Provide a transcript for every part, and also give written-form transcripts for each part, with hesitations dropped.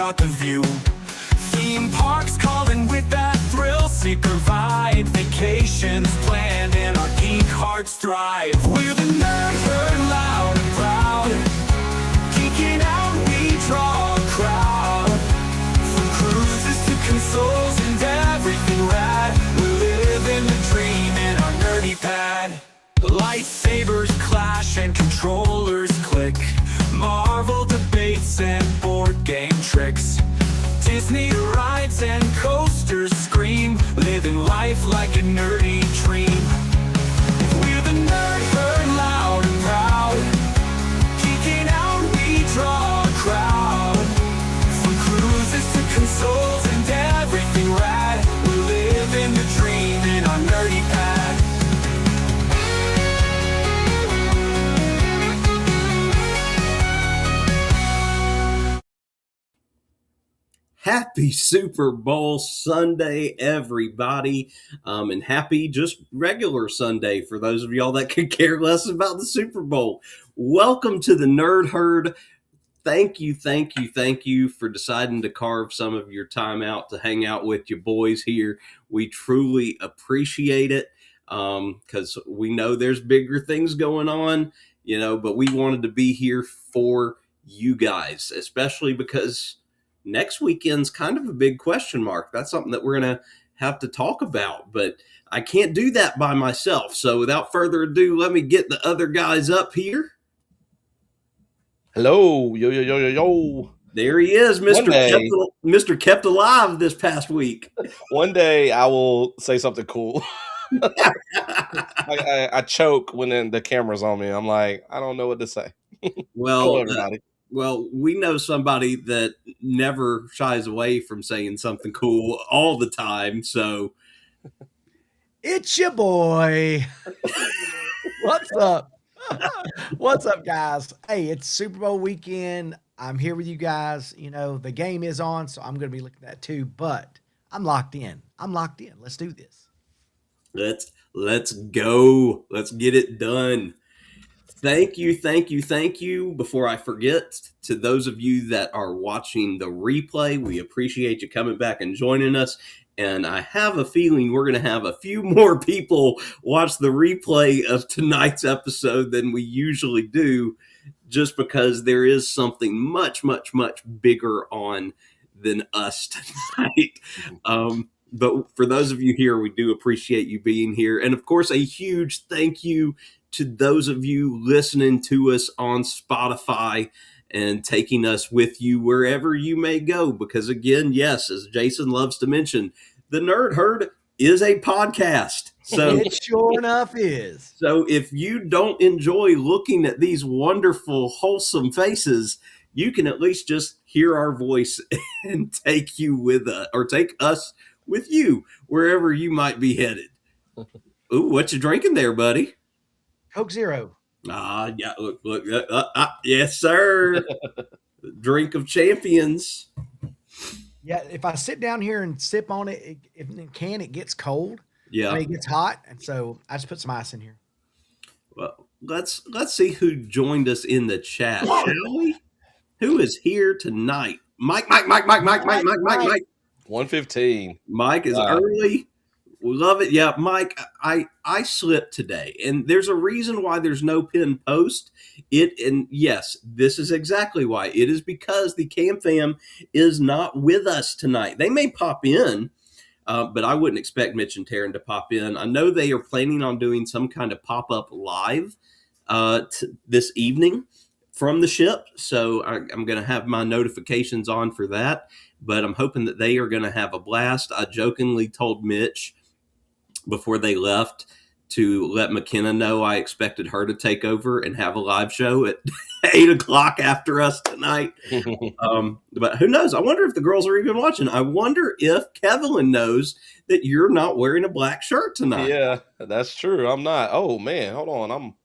got the view. Theme parks calling with that thrill seeker vibe. Vacations planned and our geek hearts thrive. We're the nerd herd, loud and proud. Geeking out, we draw a crowd. From cruises to consoles and everything rad. We live in the dream in our nerdy pad. Lightsabers clash and controllers click. Marvel debates and board game tricks. Disney rides and coasters scream. Living life like a nerdy dream. We're the nerd herd, loud and proud. Geeking out, we draw a crowd. From cruises to consoles and everything rad. We live in the dream in our nerdy pad. Happy Super Bowl Sunday, everybody, and happy just regular Sunday for those of y'all that could care less about the Super Bowl. Welcome to the Nerd Herd. Thank you for deciding to carve some of your time out to hang out with your boys here. We truly appreciate it because we know there's bigger things going on, but we wanted to be here for you guys, especially because next weekend's kind of a big question mark. That's something that we're going to have to talk about, but I can't do that by myself. So without further ado, let me get the other guys up here. Hello, yo. There he is, Mr. Kept Alive this past week. One day I will say something cool. I choke when the camera's on me. I'm like, I don't know what to say. Well, everybody. Well, we know somebody that never shies away from saying something cool all the time, so. It's your boy. What's up? What's up, guys? Hey, it's Super Bowl weekend. I'm here with you guys. The game is on, so I'm going to be looking at that too, but I'm locked in. Let's do this. Let's go. Let's get it done. Thank you. Before I forget, to those of you that are watching the replay, we appreciate you coming back and joining us. And I have a feeling we're going to have a few more people watch the replay of tonight's episode than we usually do, just because there is something much, much, much bigger on than us tonight. But for those of you here, we do appreciate you being here. And of course, a huge thank you to those of you listening to us on Spotify and taking us with you wherever you may go. Because again, yes, as Jason loves to mention, the Nerd Herd is a podcast. So it sure enough is. So if you don't enjoy looking at these wonderful, wholesome faces, you can at least just hear our voice and take you with us, or take us with you wherever you might be headed. Ooh, what you drinking there, buddy? Coke Zero. Yeah, look. Yes, sir. Drink of champions. Yeah, if I sit down here and sip on it, it gets cold. Yeah, it gets hot, and so I just put some ice in here. Well, let's see who joined us in the chat, shall we? Who is here tonight? Mike. 115. Mike is early. We love it. Yeah, Mike, I slipped today, and there's a reason why there's no pin post. And yes, this is exactly why. It is because the Cam Fam is not with us tonight. They may pop in, but I wouldn't expect Mitch and Taryn to pop in. I know they are planning on doing some kind of pop-up live this evening from the ship, so I'm going to have my notifications on for that, but I'm hoping that they are going to have a blast. I jokingly told Mitch before they left to let McKenna know I expected her to take over and have a live show at 8 o'clock after us tonight. But who knows? I wonder if the girls are even watching. I wonder if Kevin knows that you're not wearing a black shirt tonight. Yeah, that's true. I'm not. Oh, man. Hold on. I'm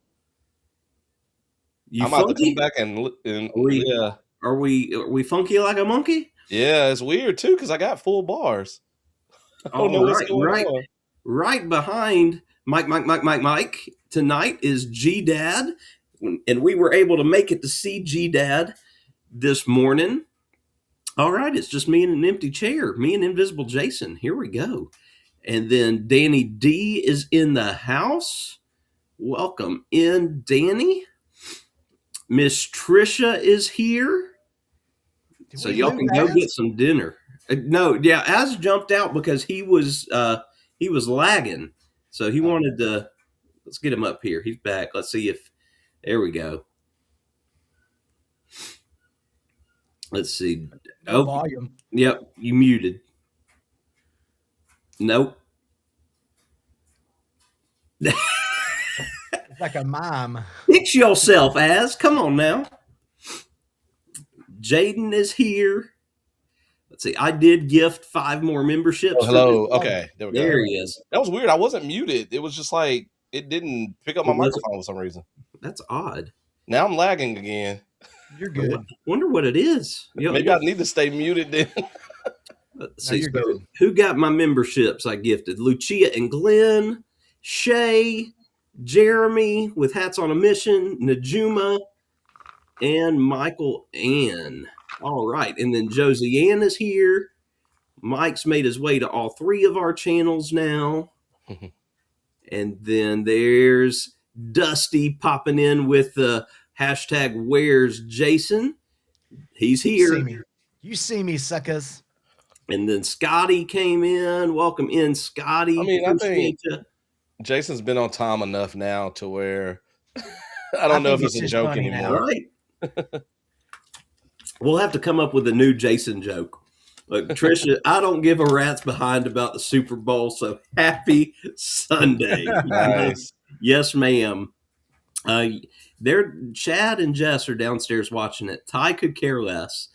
about to come back and yeah. Are we funky like a monkey? Yeah, it's weird, too, because I got full bars. I don't know what's going on. Right behind Mike tonight is G-Dad, and we were able to make it to see G-Dad this morning. All right, it's just me and an empty chair. Me and Invisible Jason. Here we go. And then Danny D is in the house. Welcome in, Danny. Miss Trisha is here. Did So we y'all lose can go Az? get some dinner. No, yeah, Az jumped out because he was lagging. So he wanted to. Let's get him up here. He's back. Let's see if. There we go. Let's see. No Oh, volume. yep. You muted. Nope. It's like a mime. Fix yourself, Az. Come on now. Jaden is here. Let's see. I did gift 5 more memberships. Oh, hello. For this. Okay, there we go. There he is. That was weird. I wasn't muted. It was just like it didn't pick up my microphone for some reason. That's odd. Now I'm lagging again. You're good. Wonder what it is. Maybe I need to stay muted then. Let's No, see. you're So good. who got my memberships I gifted? Lucia and Glenn, Shay, Jeremy with Hats on a Mission, Najuma, and Michael Ann. All right. And then Josie Ann is here. Mike's made his way to all 3 of our channels now. And then there's Dusty popping in with the hashtag Where's Jason. He's here. You see me, suckers. And then Scotty came in. Welcome in, Scotty. I mean, I Appreciate think ya. Jason's been on time enough now to where I don't know if think it's a it's joke funny now. anymore. Right. We'll have to come up with a new Jason joke. Look, Trisha, I don't give a rat's behind about the Super Bowl, so happy Sunday. Nice. Yes, ma'am. They're Chad and Jess are downstairs watching it. Ty could care less.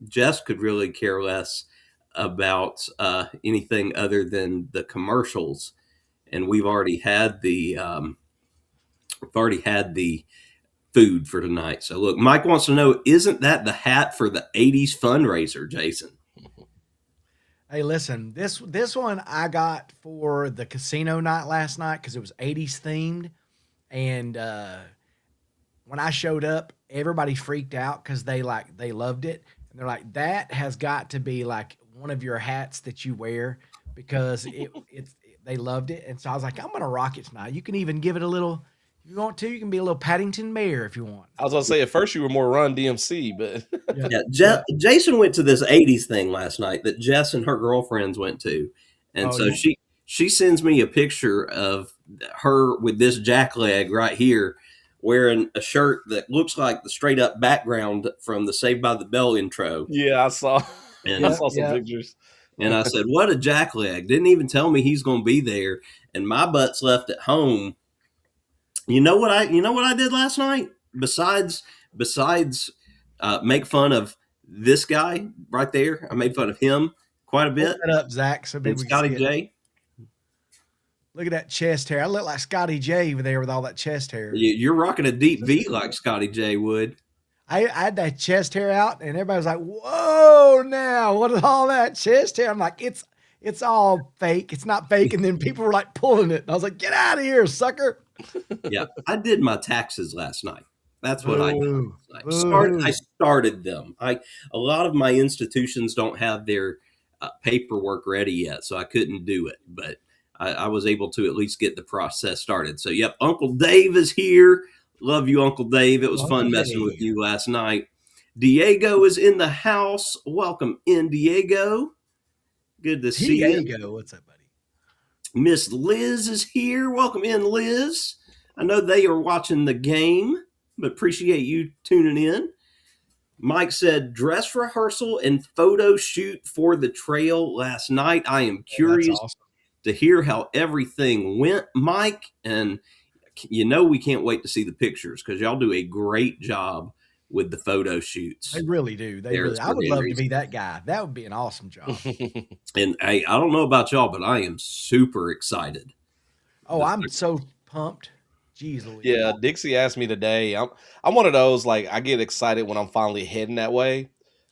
Jess could really care less about anything other than the commercials, and we've already had the food for tonight. So look, Mike wants to know, isn't that the hat for the 80s fundraiser, Jason? Hey, listen, this one I got for the casino night last night because it was 80s themed. And when I showed up, everybody freaked out because they loved it. And they're like, that has got to be like one of your hats that you wear because they loved it. And so I was like, I'm going to rock it tonight. You can even give it a little, if you want to, you can be a little Paddington Bear if you want. I was gonna say at first you were more Run DMC, but Yeah, Jason went to this 80s thing last night that Jess and her girlfriends went to. And so yeah. she sends me a picture of her with this jackleg right here wearing a shirt that looks like the straight up background from the Saved by the Bell intro. yeah, I saw And I saw some Yeah. pictures. And I said, what a jackleg. Didn't even tell me he's going to be there. And my butt's left at home. You know what I did last night? Besides make fun of this guy right there. I made fun of him quite a bit. Hold that up, Zach. So And maybe we can Scotty see it. J. Look at that chest hair. I look like Scotty J over there with all that chest hair. You're rocking a deep V like Scotty J would. I had that chest hair out, and everybody was like, "Whoa! Now what is all that chest hair?" I'm like, "It's all fake. It's not fake." And then people were like pulling it, and I was like, "Get out of here, sucker!" Yeah, I did my taxes last night. That's what I did. Boo. I started them. A lot of my institutions don't have their paperwork ready yet, so I couldn't do it. But I was able to at least get the process started. So, yep, Uncle Dave is here. Love you, Uncle Dave. It was Uncle fun messing Dave. with you last night. Diego is in the house. Welcome in, Diego. Good to see you. Diego, what's up, buddy? Miss Liz is here. Welcome in, Liz. I know they are watching the game, but appreciate you tuning in. Mike said dress rehearsal and photo shoot for the trail last night. I am curious That's awesome. to hear how everything went, Mike. And you know we can't wait to see the pictures because y'all do a great job with the photo shoots. They really do. They There really. is I would for love good to be that guy. That would be an awesome job. And hey, I don't know about y'all, but I am super excited. Oh, I'm so pumped. Jeez Louise. Yeah, Dixie asked me today. I'm one of those, like, I get excited when I'm finally heading that way.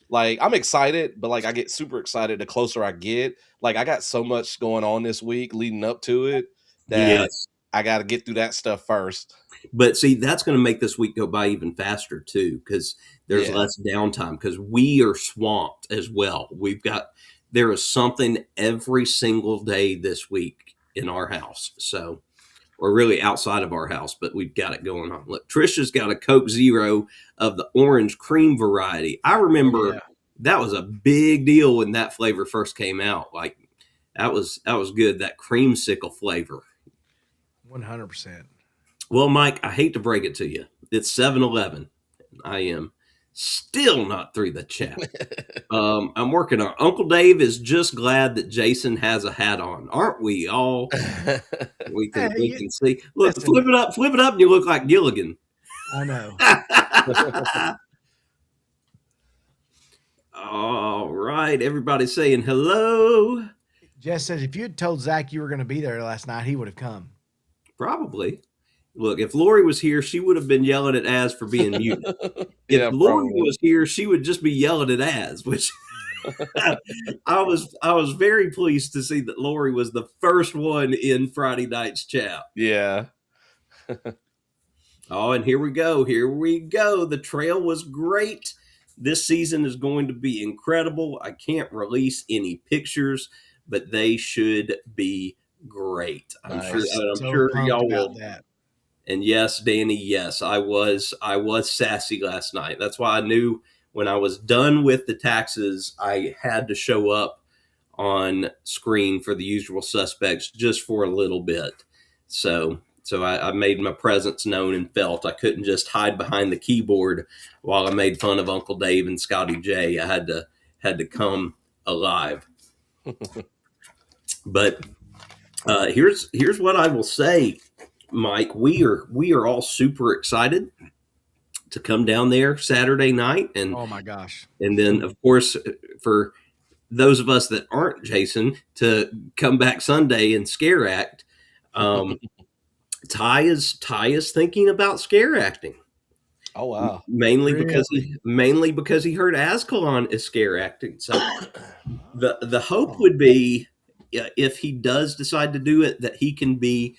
Like, I'm excited, but like I get super excited the closer I get. Like, I got so much going on this week leading up to it that Yes. I got to get through that stuff first. But see, that's going to make this week go by even faster too, because there's Yeah. less downtime. Because we are swamped as well. There is something every single day this week in our house. So, or really outside of our house, but we've got it going on. Look, Trisha's got a Coke Zero of the orange cream variety. I remember Yeah. that was a big deal when that flavor first came out. Like that was good. That creamsicle flavor. 100%. Well, Mike, I hate to break it to you. It's 7-Eleven. I am still not through the chat. I'm working on. Uncle Dave is just glad that Jason has a hat on. Aren't we all? We Hey, can see. Look, listen. flip it up, and you look like Gilligan. I know. All right, everybody saying hello. Jess says if you had told Zach you were going to be there last night, he would have come. Probably. Look, if Lori was here, she would have been yelling at Az for being muted. If Yeah, Lori probably. was here, she would just be yelling at Az, which I was very pleased to see that Lori was the first one in Friday night's chat. Yeah. Oh, and here we go. Here we go. The trail was great. This season is going to be incredible. I can't release any pictures, but they should be great. I'm Nice. sure pumped y'all about will. that. And yes, Danny, yes, I was sassy last night. That's why I knew when I was done with the taxes, I had to show up on screen for the usual suspects just for a little bit. So I made my presence known and felt. I couldn't just hide behind the keyboard while I made fun of Uncle Dave and Scotty J. I had to come alive. But here's what I will say, Mike. We are all super excited to come down there Saturday night, and Oh my gosh. and then of course for those of us that aren't Jason to come back Sunday and scare act. Ty is thinking about scare acting. Oh wow. Mainly because he heard Ascalon is scare acting. So the hope would be, if he does decide to do it, that he can be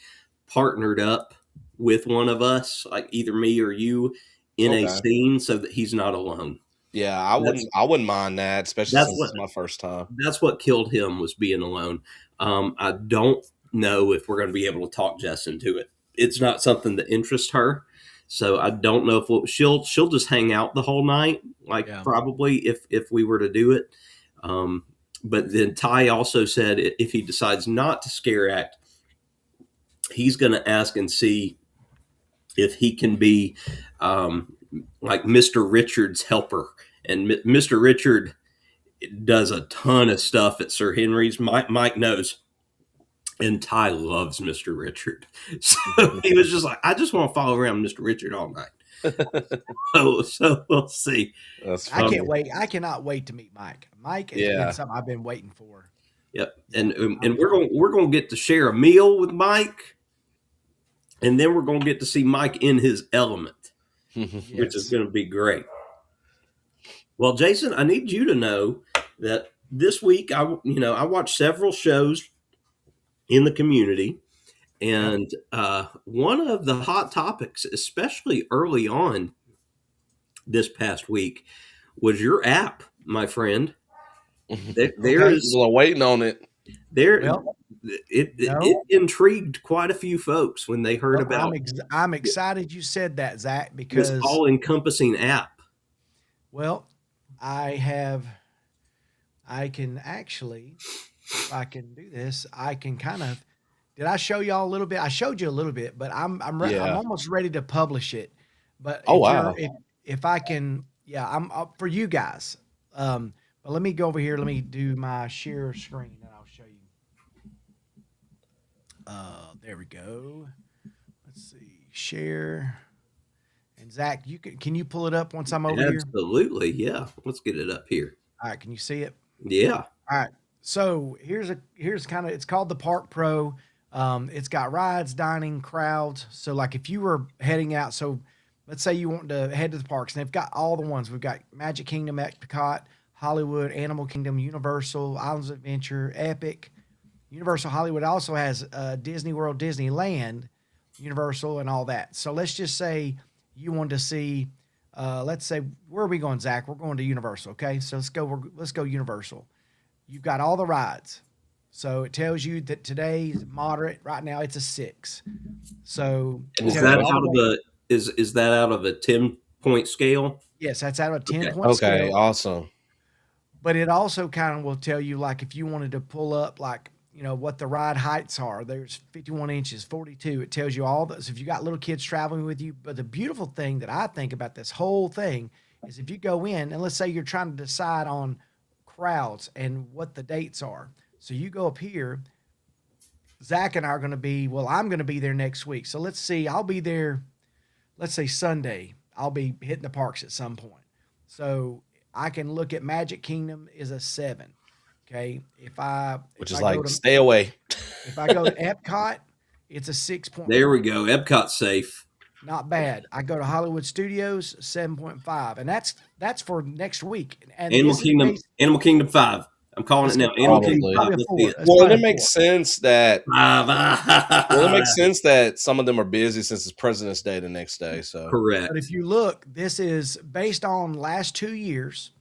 partnered up with one of us, like either me or you, in a Okay. scene, so that he's not alone. Yeah, I wouldn't mind that, especially That's since what- it's my first time. That's what killed him, was being alone. I don't know if we're going to be able to talk Jess into it. It's not something that interests her, so I don't know if she'll just hang out the whole night, probably if we were to do it. But then Ty also said if he decides not to scare act, he's going to ask and see if he can be like Mr. Richard's helper. And Mr. Richard does a ton of stuff at Sir Henry's. Mike knows. And Ty loves Mr. Richard. So he was just like, I just want to follow around Mr. Richard all night. So we'll see. That's I funny. can't wait. I cannot wait to meet Mike. Mike has Yeah. been something I've been waiting for. Yep. And we're going to get to share a meal with Mike. And then we're going to get to see Mike in his element, which is going to be great. Well, Jason, I need you to know that this week I watched several shows in the community, and one of the hot topics, especially early on this past week, was your app, my friend. There's waiting on it. there. Well, It intrigued quite a few folks when they heard about I'm excited you said that, Zach, because this all-encompassing app. well, I can actually, if I can do this, I can kind of. Did I show y'all a little bit? I showed you a little bit, but I'm Yeah. almost ready to publish it. But Oh, if wow. if I can, yeah, I'm up for you guys. But let me go over here. Let me do my share screen, and I'll show you. There we go. Let's see, share. And Zach, can you pull it up once I'm over here? Absolutely, yeah. Let's get it up here. All right, can you see it? Yeah. All right. So here's kind of, it's called the Park Pro. It's got rides, dining, crowds. So like if you were heading out, so let's say you want to head to the parks, and they've got all the ones. We've got Magic Kingdom, Epcot, Hollywood, Animal Kingdom, Universal, Islands of Adventure, Epic. Universal Hollywood also has Disney World, Disneyland, Universal and all that. So let's just say you wanted to see, let's say, where are we going, Zach? We're going to Universal. Okay. So let's go Universal. You've got all the rides. So it tells you that today's moderate. Right now it's a 6. So And is it tells that you all out the of way- is that out of a 10-point scale? yes, that's out of a 10-point Okay, scale. awesome. But it also kind of will tell you, like, if you wanted to pull up, like, what the ride heights are. There's 51 inches, 42. It tells you all those. If you got little kids traveling with you. But the beautiful thing that I think about this whole thing is if you go in and let's say you're trying to decide on crowds and what the dates are. So you go up here. Zach and I are going to be, well, I'm going to be there next week. So let's see, I'll be there, let's say Sunday. I'll be hitting the parks at some point. So I can look at Magic Kingdom is a 7. Okay. Which if is I like, go to, stay away. if I go to Epcot, it's a 6. There we go. Epcot's safe. Not bad. I go to Hollywood Studios, 7.5. And that's for next week. And Animal this is Kingdom. based- Animal Kingdom 5. I'm calling it now. Probably- Animal Kingdom 5. probably a Let's 4. see it. That's Well, probably it a makes 4. sense that Well, it makes sense that some of them are busy since it's President's Day the next day. So correct. But if you look, this is based on last 2 years.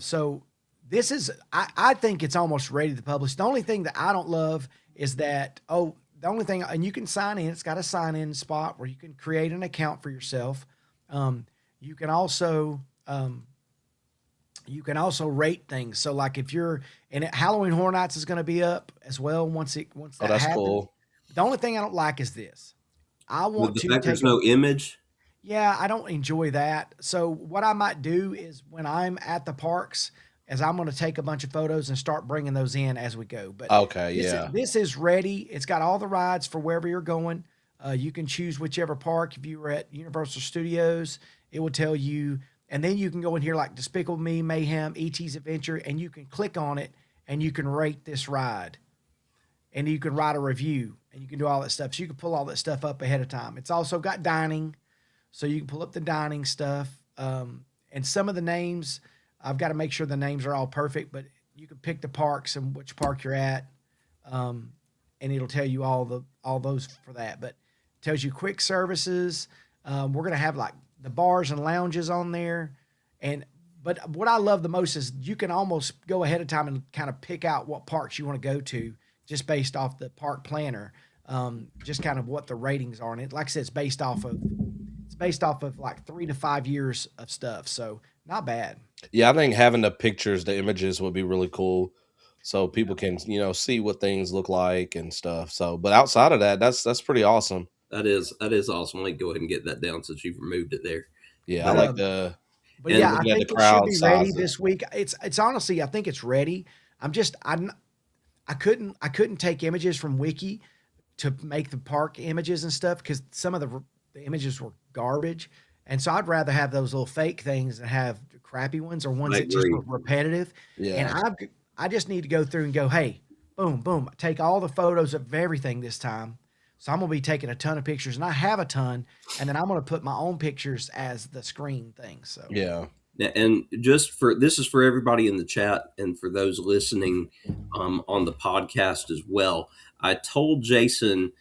So this is, I think it's almost ready to publish. The only thing that I don't love is that, the only thing, and you can sign in, it's got a sign in spot where you can create an account for yourself. You can also rate things. So like if you're, and Halloween Horror Nights is going to be up as well once that that's happens. cool. The only thing I don't like is this. I want The to fact there's take no image. yeah, I don't enjoy that. So what I might do is when I'm at the parks, is I'm going to take a bunch of photos and start bringing those in as we go. But Okay, this yeah. this is ready. It's got all the rides for wherever you're going. You can choose whichever park. If you were at Universal Studios, it will tell you, and then you can go in here like Despicable Me, Mayhem, E.T.'s Adventure, and you can click on it and you can rate this ride, and you can write a review, and you can do all that stuff. So you can pull all that stuff up ahead of time. It's also got dining, so you can pull up the dining stuff. And some of the names, I've got to make sure the names are all perfect, but you can pick the parks and which park you're at, and it'll tell you all those for that. But it tells you quick services. We're gonna have like the bars and lounges on there, but what I love the most is you can almost go ahead of time and kind of pick out what parks you want to go to just based off the park planner, just kind of what the ratings are. And it, like I said, it's based off of like 3 to 5 years of stuff. So not bad. Yeah, I think having the pictures, the images would be really cool, so people can see what things look like and stuff. So, but outside of that, that's pretty awesome. That is awesome. Let me go ahead and get that down since you've removed it there. Yeah, But, I like the But And yeah, I looking at think the it should crowd be ready sizes. this week. It's honestly, I think it's ready. I couldn't take images from Wiki to make the park images and stuff because some of the images were garbage, and so I'd rather have those little fake things and have crappy ones or ones I that just agree. look repetitive. And yeah. I just need to go through and go, hey, boom, boom, take all the photos of everything this time. So I'm gonna be taking a ton of pictures, and I have a ton, and then I'm gonna put my own pictures as the screen thing. So Yeah. And just for this is for everybody in the chat and for those listening on the podcast as well. I told Jason,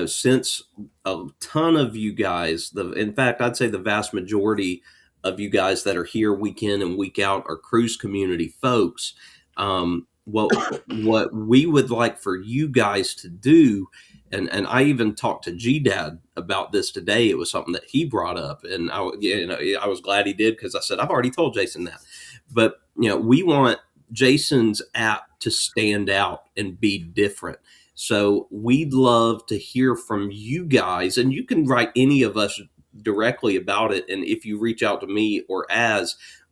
since a ton of you guys, in fact, I'd say the vast majority of you guys that are here week in and week out are cruise community folks. What we would like for you guys to do, and I even talked to G-Dad about this today. It was something that he brought up, and I was glad he did because I said I've already told Jason that. But we want Jason's app to stand out and be different. So we'd love to hear from you guys, and you can write any of us directly about it. And if you reach out to me or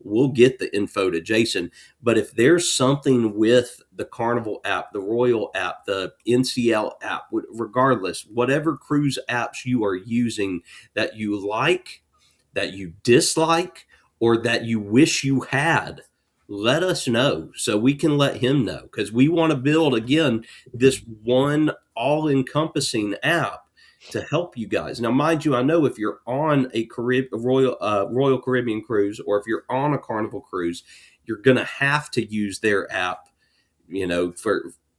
we'll get the info to Jason. But if there's something with the Carnival app, the Royal app, the NCL app, regardless, whatever cruise apps you are using that you like, that you dislike, or that you wish you had, let us know so we can let him know, because we want to build, again, this one all-encompassing app to help you guys. Now, mind you, I know if you're on a Royal Caribbean cruise, or if you're on a Carnival cruise, you're going to have to use their app,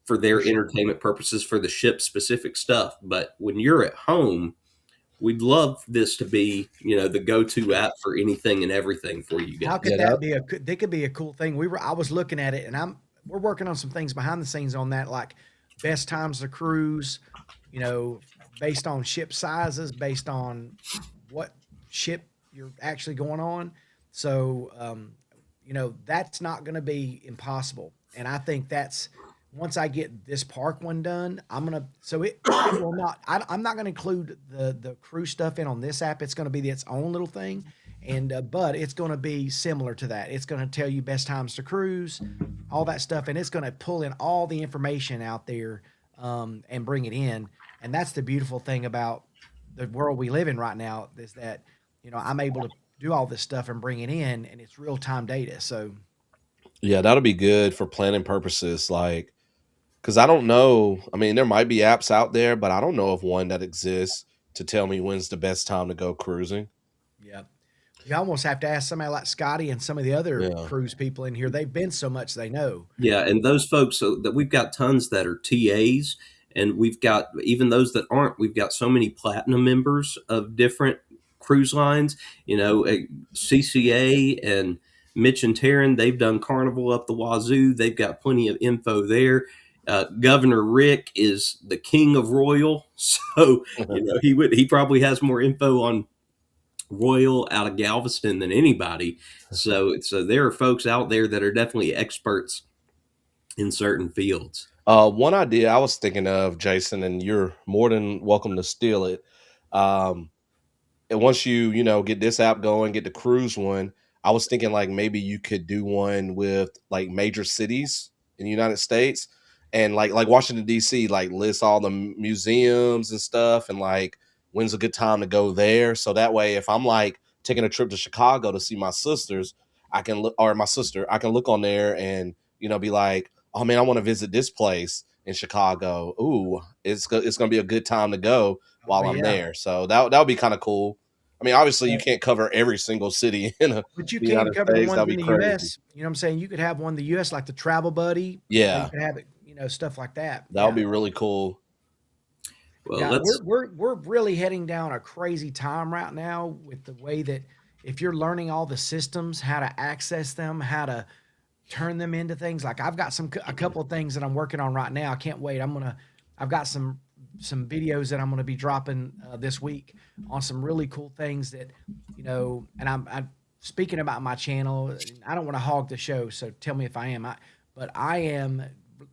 for their entertainment purposes, for the ship specific stuff. But when you're at home, we'd love this to be, the go-to app for anything and everything for you How guys. could Yeah, that be that could be a cool thing. I was looking at it, and we're working on some things behind the scenes on that, like best times to cruise, you know, based on ship sizes, based on what ship you're actually going on. So, that's not going to be impossible. And I think that's once I get this park one done, it will not. I'm not going to include the cruise stuff in on this app. It's going to be its own little thing, and but it's going to be similar to that. It's going to tell you best times to cruise, all that stuff, and it's going to pull in all the information out there and bring it in. And that's the beautiful thing about the world we live in right now is that I'm able to do all this stuff and bring it in, and it's real time data. So yeah, that'll be good for planning purposes. Like, because I don't know. I mean, there might be apps out there, but I don't know of one that exists to tell me when's the best time to go cruising. yeah, you almost have to ask somebody like Scotty and some of the other Yeah. cruise people in here. They've been so much they know. Yeah, and those folks, so that we've got tons that are TAs, and we've got even those that aren't. We've got so many platinum members of different cruise lines. CCA and Mitch and Taryn, they've done Carnival up the wazoo. They've got plenty of info there. Governor Rick is the king of Royal, so he probably has more info on Royal out of Galveston than anybody. So there are folks out there that are definitely experts in certain fields. One idea I was thinking of, Jason, and you're more than welcome to steal it. And once you get this app going, get the cruise one, I was thinking like maybe you could do one with like major cities in the United States, and like Washington D.C. like list all the museums and stuff, and like when's a good time to go there. So that way, if I'm like taking a trip to Chicago to see my sisters, I can look, or my sister, I can look on there and be like, oh man, I want to visit this place in Chicago. Ooh, it's gonna be a good time to go while I'm there. So that would be kind of cool. I mean, obviously, you can't cover every single city in But you the can United cover the States. ones That'd in be the crazy. US. You know what I'm saying? You could have one in the US like the Travel Buddy. Yeah. You could have it, stuff like that. That would be really cool. Well, Yeah, let's we're really heading down a crazy time right now with the way that if you're learning all the systems, how to access them, how to turn them into things. Like I've got a couple of things that I'm working on right now. I can't wait. I've got some videos that I'm gonna be dropping this week on some really cool things that And I'm speaking about my channel. I don't want to hog the show, so tell me if I am. But I am.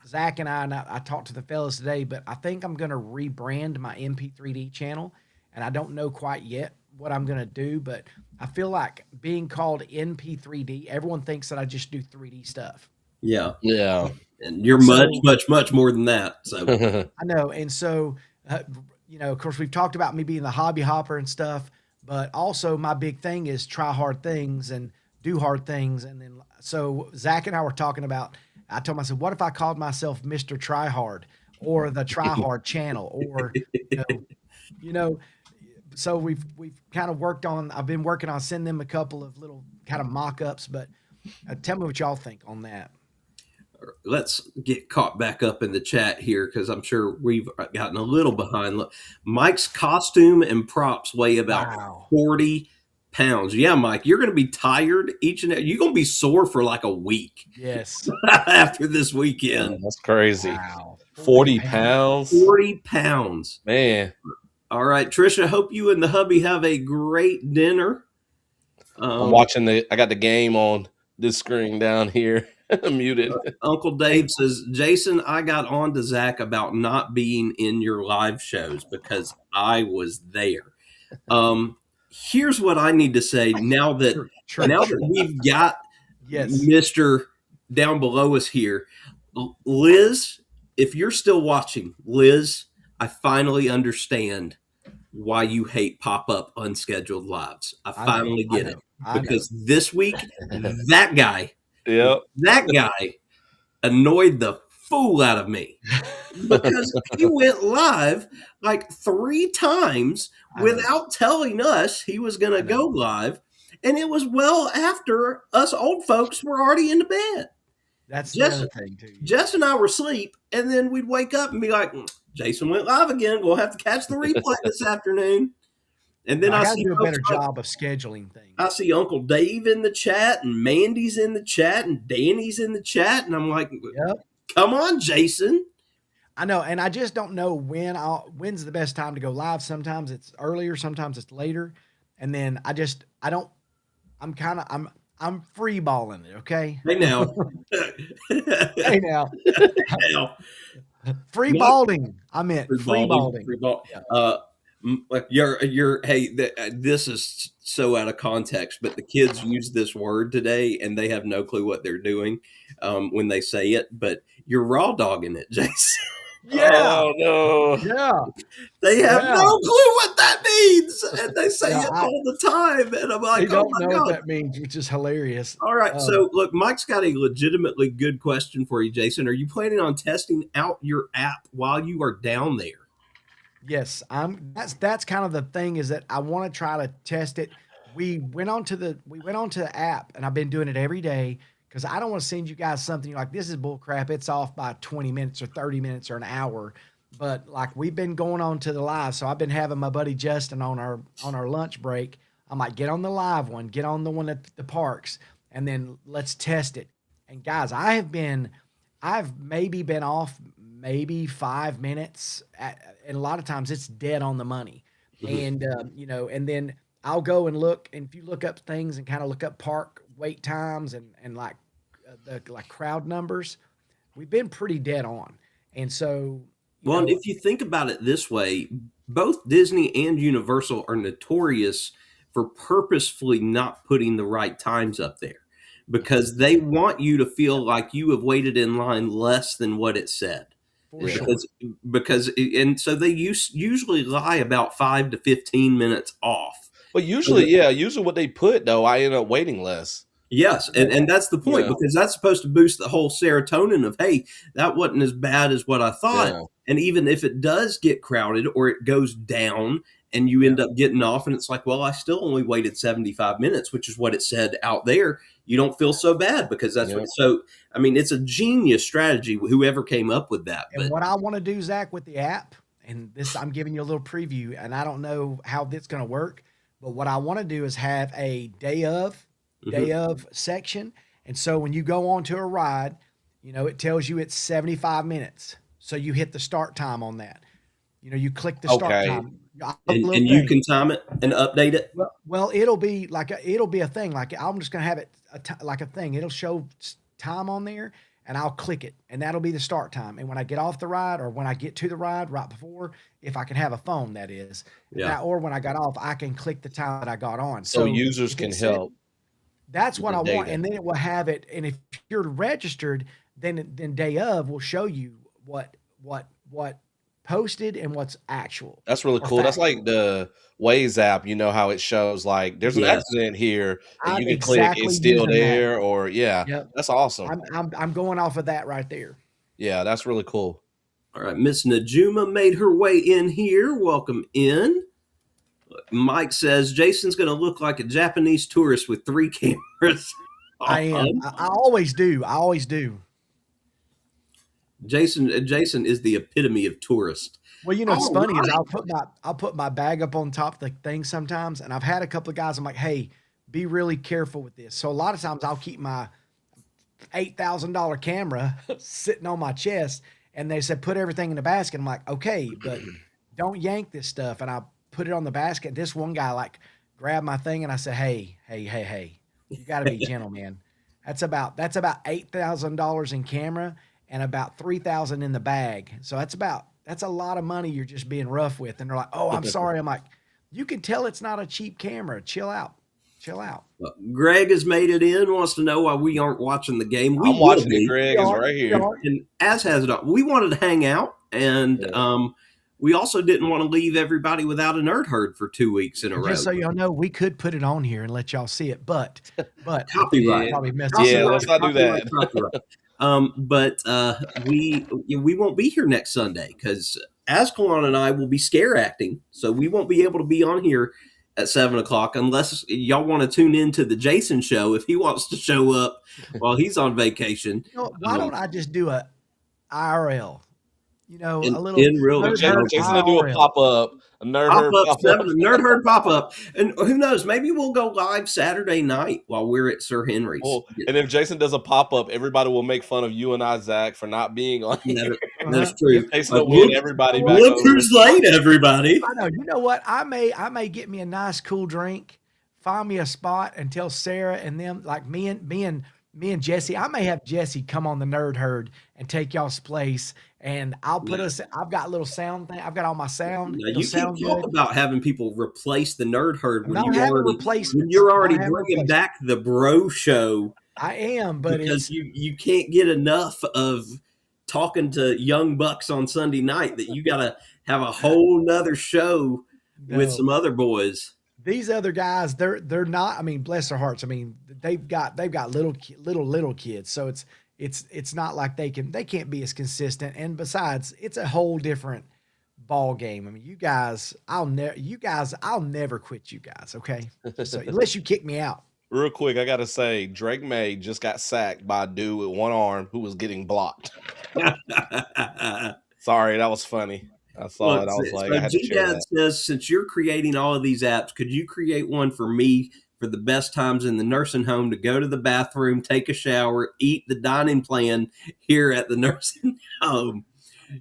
Zach and I talked to the fellas today, but I think I'm going to rebrand my MP3D channel, and I don't know quite yet what I'm going to do, but I feel like being called MP3D, everyone thinks that I just do 3D stuff. yeah, Yeah. and you're So- much more than that. So I know, and so of course, we've talked about me being the hobby hopper and stuff, but also my big thing is try hard things and do hard things, and then so Zach and I were talking about. I told him, I said, what if I called myself Mr. Try Hard or the Try Hard channel or, so we've kind of I've been working on sending them a couple of little kind of mock-ups, but tell me what y'all think on that. let's get caught back up in the chat here because I'm sure we've gotten a little behind. Look, Mike's costume and props weigh about Wow. 40 pounds. Yeah, Mike, you're going to be tired you're going to be sore for like a week Yes. after this weekend. That's crazy. Wow. 40 pounds. 40 pounds. Man. All right, Trisha, hope you and the hubby have a great dinner. I'm watching I got the game on this screen down here. Muted. Uncle Dave says, Jason, I got on to Zach about not being in your live shows because I was there. Here's what I need to say now that we've got Yes. Mr. down below us here. Liz, if you're still watching, Liz, I finally understand why you hate pop-up unscheduled lives. I finally get it. Because this week, that guy annoyed the fool out of me because he went live like 3 times without telling us he was going to go live. And it was well after us old folks were already in the bed. That's the other thing too. Jess and I were asleep, and then we'd wake up and be like, Jason went live again. We'll have to catch the replay this afternoon. And then I I got to see do a folks better like- job of scheduling things. I see Uncle Dave in the chat, and Mandy's in the chat, and Danny's in the chat, and I'm like, Yep. come on, Jason. I know, and I just don't know when's the best time to go live. Sometimes it's earlier, sometimes it's later, and then I'm free balling it. Okay, Hey now. hey now, Now. free Not- balling. I meant free balling. Free ball. Yeah. This is so out of context, but the kids use this word today and they have no clue what they're doing when they say it, but you're raw dogging it, Jason. Yeah, Oh no. yeah. They have Yeah. no clue what that means, and they say Yeah, it all the time, and I'm They like, oh don't my know God. what that means, which is hilarious. All right, so look, Mike's got a legitimately good question for you, Jason. Are you planning on testing out your app while you are down there? Yes, that's kind of the thing, is that I want to try to test it. We went onto the app, and I've been doing it every day because I don't want to send you guys something you're like, this is bull crap. It's off by 20 minutes or 30 minutes or an hour. But like, we've been going on to the live. So I've been having my buddy Justin on our lunch break. I'm like, get on the live one, get on the one at the parks, and then let's test it. And guys, I've maybe been off maybe 5 minutes, and a lot of times it's dead on the money. And and then I'll go and look, and if you look up things and kind of look up park wait times and like the crowd numbers, we've been pretty dead on. And so, Well, and if you think about it this way, both Disney and Universal are notorious for purposefully not putting the right times up there because they want you to feel like you have waited in line less than what it said. for sure. And so they usually lie about 5 to 15 minutes off. But usually what they put though, I end up waiting less. Yes, and that's the point, Yeah. because that's supposed to boost the whole serotonin of, hey, that wasn't as bad as what I thought. Yeah. And even if it does get crowded or it goes down and you end up getting off and it's like, well, I still only waited 75 minutes, which is what it said out there. You don't feel so bad because that's Yeah. what. So, I mean, it's a genius strategy, whoever came up with that. And But what I want to do, Zach, with the app, and this, I'm giving you a little preview, and I don't know how this is going to work, but what I want to do is have a day of section. And so when you go on to a ride, it tells you it's 75 minutes. So you hit the start time on that. You click the start Okay. time. and you can time it and update it. Well, it'll be a thing. Like, I'm just gonna have it like a thing. It'll show time on there, and I'll click it, and that'll be the start time. And when I get off the ride, or when I get to the ride right before, if I can have a phone, that is, Yeah. or when I got off, I can click the time that I got on. So users if can it said- help. That's what the I want, data. and then it will have it. And if you're registered, then day of will show you what posted and what's actual. That's really or cool. That's factual. like the Waze app, how it shows like there's an Yes. accident here and I'm you can click exactly it's still using that. there, or Yep. that's awesome. I'm going off of that right there. Yeah, that's really cool. All right, Miss Najuma made her way in here. Welcome in. Mike says Jason's going to look like a Japanese tourist with 3 cameras. I am. I always do. I always do. Jason is the epitome of tourist. Well, it's All funny is right. I'll put my bag up on top of the thing sometimes, and I've had a couple of guys. I'm like, hey, be really careful with this. So a lot of times I'll keep my $8,000 camera sitting on my chest, and they said put everything in the basket. I'm like, okay, but don't yank this stuff. And I put it on the basket. This one guy like grabbed my thing, and I said, hey, you got to be gentle, man. That's about $8,000 in camera and about $3,000 in the bag. So that's a lot of money you're just being rough with. And they're like, oh, I'm sorry. I'm like, you can tell it's not a cheap camera. Chill out. Greg has made it in, wants to know why we aren't watching the game. We I'm watching will be. it, Greg is right here. And as has it. We wanted to hang out, and we also didn't want to leave everybody without a nerd herd for 2 weeks in a row. Just so y'all know, we could put it on here and let y'all see it, but Copyright. probably messed Yeah, up. let's not do that. But we won't be here next Sunday because Ascalon and I will be scare acting, so we won't be able to be on here at 7:00 unless y'all want to tune into the Jason show if he wants to show up while he's on vacation. Why don't I just do a IRL? you know, In a little real Nerd Jason, Herd Jason will do a IRL. pop up, a nerd Pop herd up pop up. 7, Nerd Herd pop up, and who knows? Maybe we'll go live Saturday night while we're at Sir Henry's. Well, and if Jason does a pop up, everybody will make fun of you and I, Zach, for not being on here. That's true. Jason will win everybody back Look over. who's late, everybody. I know. You know what? I may get me a nice cool drink, find me a spot, and tell Sarah and them, like me and Jesse. I may have Jesse come on the Nerd Herd and take y'all's place, and I'll put us. I've got a little sound thing. I've got all my sound. Now, It'll you can't sound talk good. about having people replace the Nerd Herd I'm when not you having already replacements. when you're already Not having bringing replacements. back the Bro Show I am, but because it's you can't get enough of talking to young bucks on Sunday night that you got to have a whole nother show with no. some other boys. These other guys, they're not. I mean, bless their hearts. I mean, they've got little kids, so it's not like they can't be as consistent. And besides, it's a whole different ball game. I mean, you guys, I'll never quit you guys. Okay, so, unless you kick me out. Real quick, I gotta say, Drake May just got sacked by a dude with one arm who was getting blocked. Sorry, that was funny. I saw it. I was like, I had to share G-Dad that. says, since you're creating all of these apps, could you create one for me for the best times in the nursing home to go to the bathroom, take a shower, eat the dining plan here at the nursing home?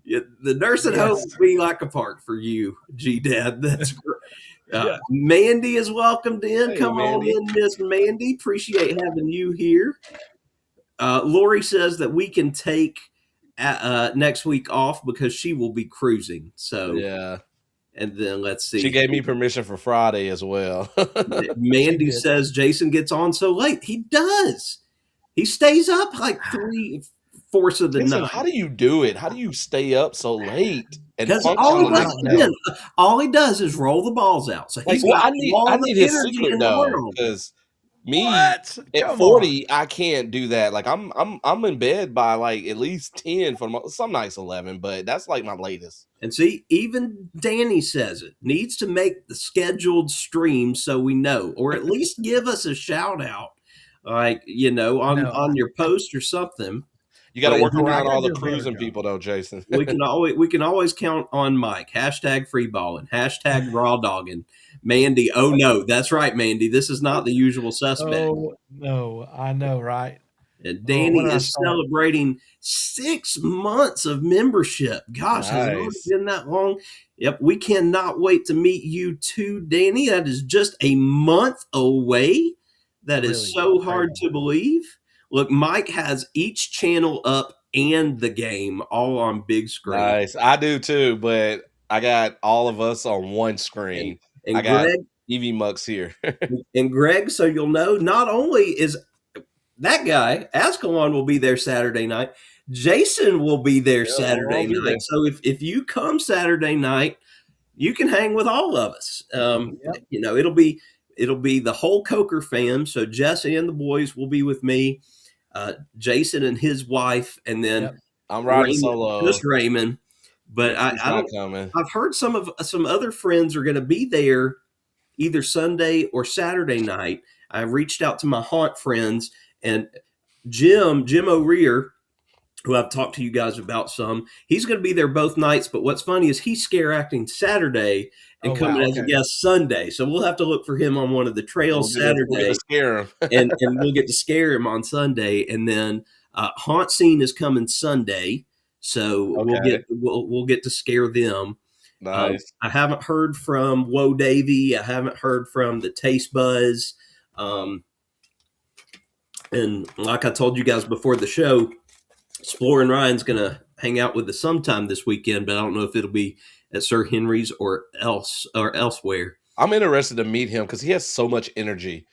Yeah, the nursing home would be like a park for you, G-Dad. That's great. Mandy is welcomed in. Hey, Come Mandy. on in, Miss Mandy. Appreciate having you here. Lori says that we can take next week off because she will be cruising. So Yeah, and then let's see. she gave me permission for Friday as well. Mandy says Jason gets on so late. He does. He stays up like 3/4 of the Jason, night. how do you do it? How do you stay up so late? And Because function all, on I this don't show? know. all he does is roll the balls out. So Like, he's well, got all I the need his energy secret in the though, world. because me What? at Come 40, I can't do that. Like I'm in bed by like at least 10 for some nights 11, but that's like my latest. And see, even Danny says it needs to make the scheduled stream so we know, or at least give us a shout out, like on your post or something. You got to But work I around gotta all the do a better cruising job. people though, Jason. we can always count on Mike. Hashtag free balling. Hashtag raw dogging. Mandy. Oh no, that's right, Mandy. This is not the usual suspect. Oh no, I know, right? And Danny when I is start? celebrating 6 months of membership. Gosh, has it already Nice. been that long? Yep, we cannot wait to meet you too, Danny. That is just a month away. That is Really so hard crazy. to believe. Look, Mike has each channel up and the game all on big screen. Nice. I do too, but I got all of us on one screen. And I got Greg, Evie Mux here. and Greg, so you'll know, not only is that guy, Ascalon will be there Saturday night, Jason will be there Yeah, Saturday I'll be night. there. So if you come Saturday night, you can hang with all of us. Yep. It'll be the whole Coker fam. So Jesse and the boys will be with me, Jason and his wife, and then Yep. I'm riding Raymond, solo. just Raymond. But He's I not don't. coming. I've heard some other friends are going to be there either Sunday or Saturday night. I reached out to my haunt friends, and Jim O'Rear, who I've talked to you guys about some, he's going to be there both nights. But what's funny is he's scare acting Saturday and Oh, coming wow, as a okay. guest Sunday. So we'll have to look for him on one of the trails We'll get Saturday, to scare him. and we'll get to scare him on Sunday. And then Haunt Scene is coming Sunday, so Okay. we'll get to scare them. Nice. I haven't heard from Woe Davy. I haven't heard from the Taste Buzz. And like I told you guys before the show, Exploring Ryan's going to hang out with us sometime this weekend, but I don't know if it'll be at Sir Henry's or elsewhere. I'm interested to meet him because he has so much energy.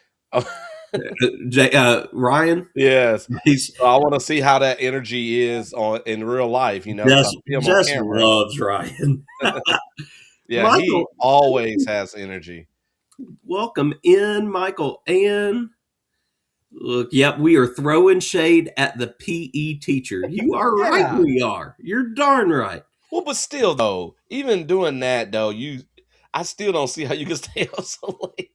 Ryan, Yes. he's So I want to see how that energy is in real life, you know. 'cause I see him on just camera. loves Ryan. Yeah, he Michael. always has energy. Welcome in, Michael. And look, yep, we are throwing shade at the PE teacher. You are right, Yeah. we are. You're darn right. Well, but still, though, even doing that, though, I still don't see how you can stay up so late.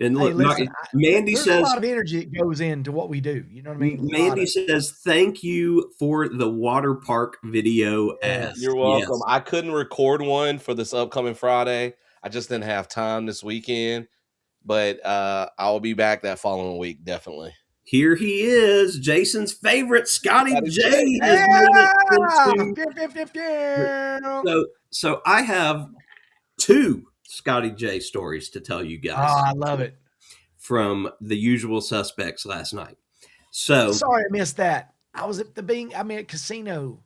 And Hey, look, listen, Mandy there's a says, lot of energy that goes into what we do. You know what I mean? A lot Mandy of says, thank you for the water park video Yes. ask. You're welcome. Yes. I couldn't record one for this upcoming Friday. I just didn't have time this weekend, but I'll be back that following week, definitely. Here he is, Jason's favorite, Scotty Scotty J. J. Has made it Yeah! into. Pew, pew, pew, pew. So I have 2 Scotty J stories to tell you Oh, guys I love it. from The Usual Suspects last night. So Sorry I missed that. I was at at casino.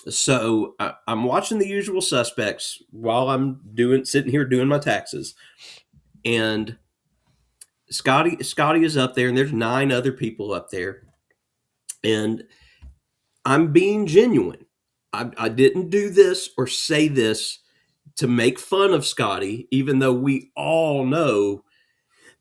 I'm watching The Usual Suspects while I'm sitting here doing my taxes, and Scotty is up there, and there's 9 other people up there, and I'm being genuine. I didn't do this or say this to make fun of Scotty, even though we all know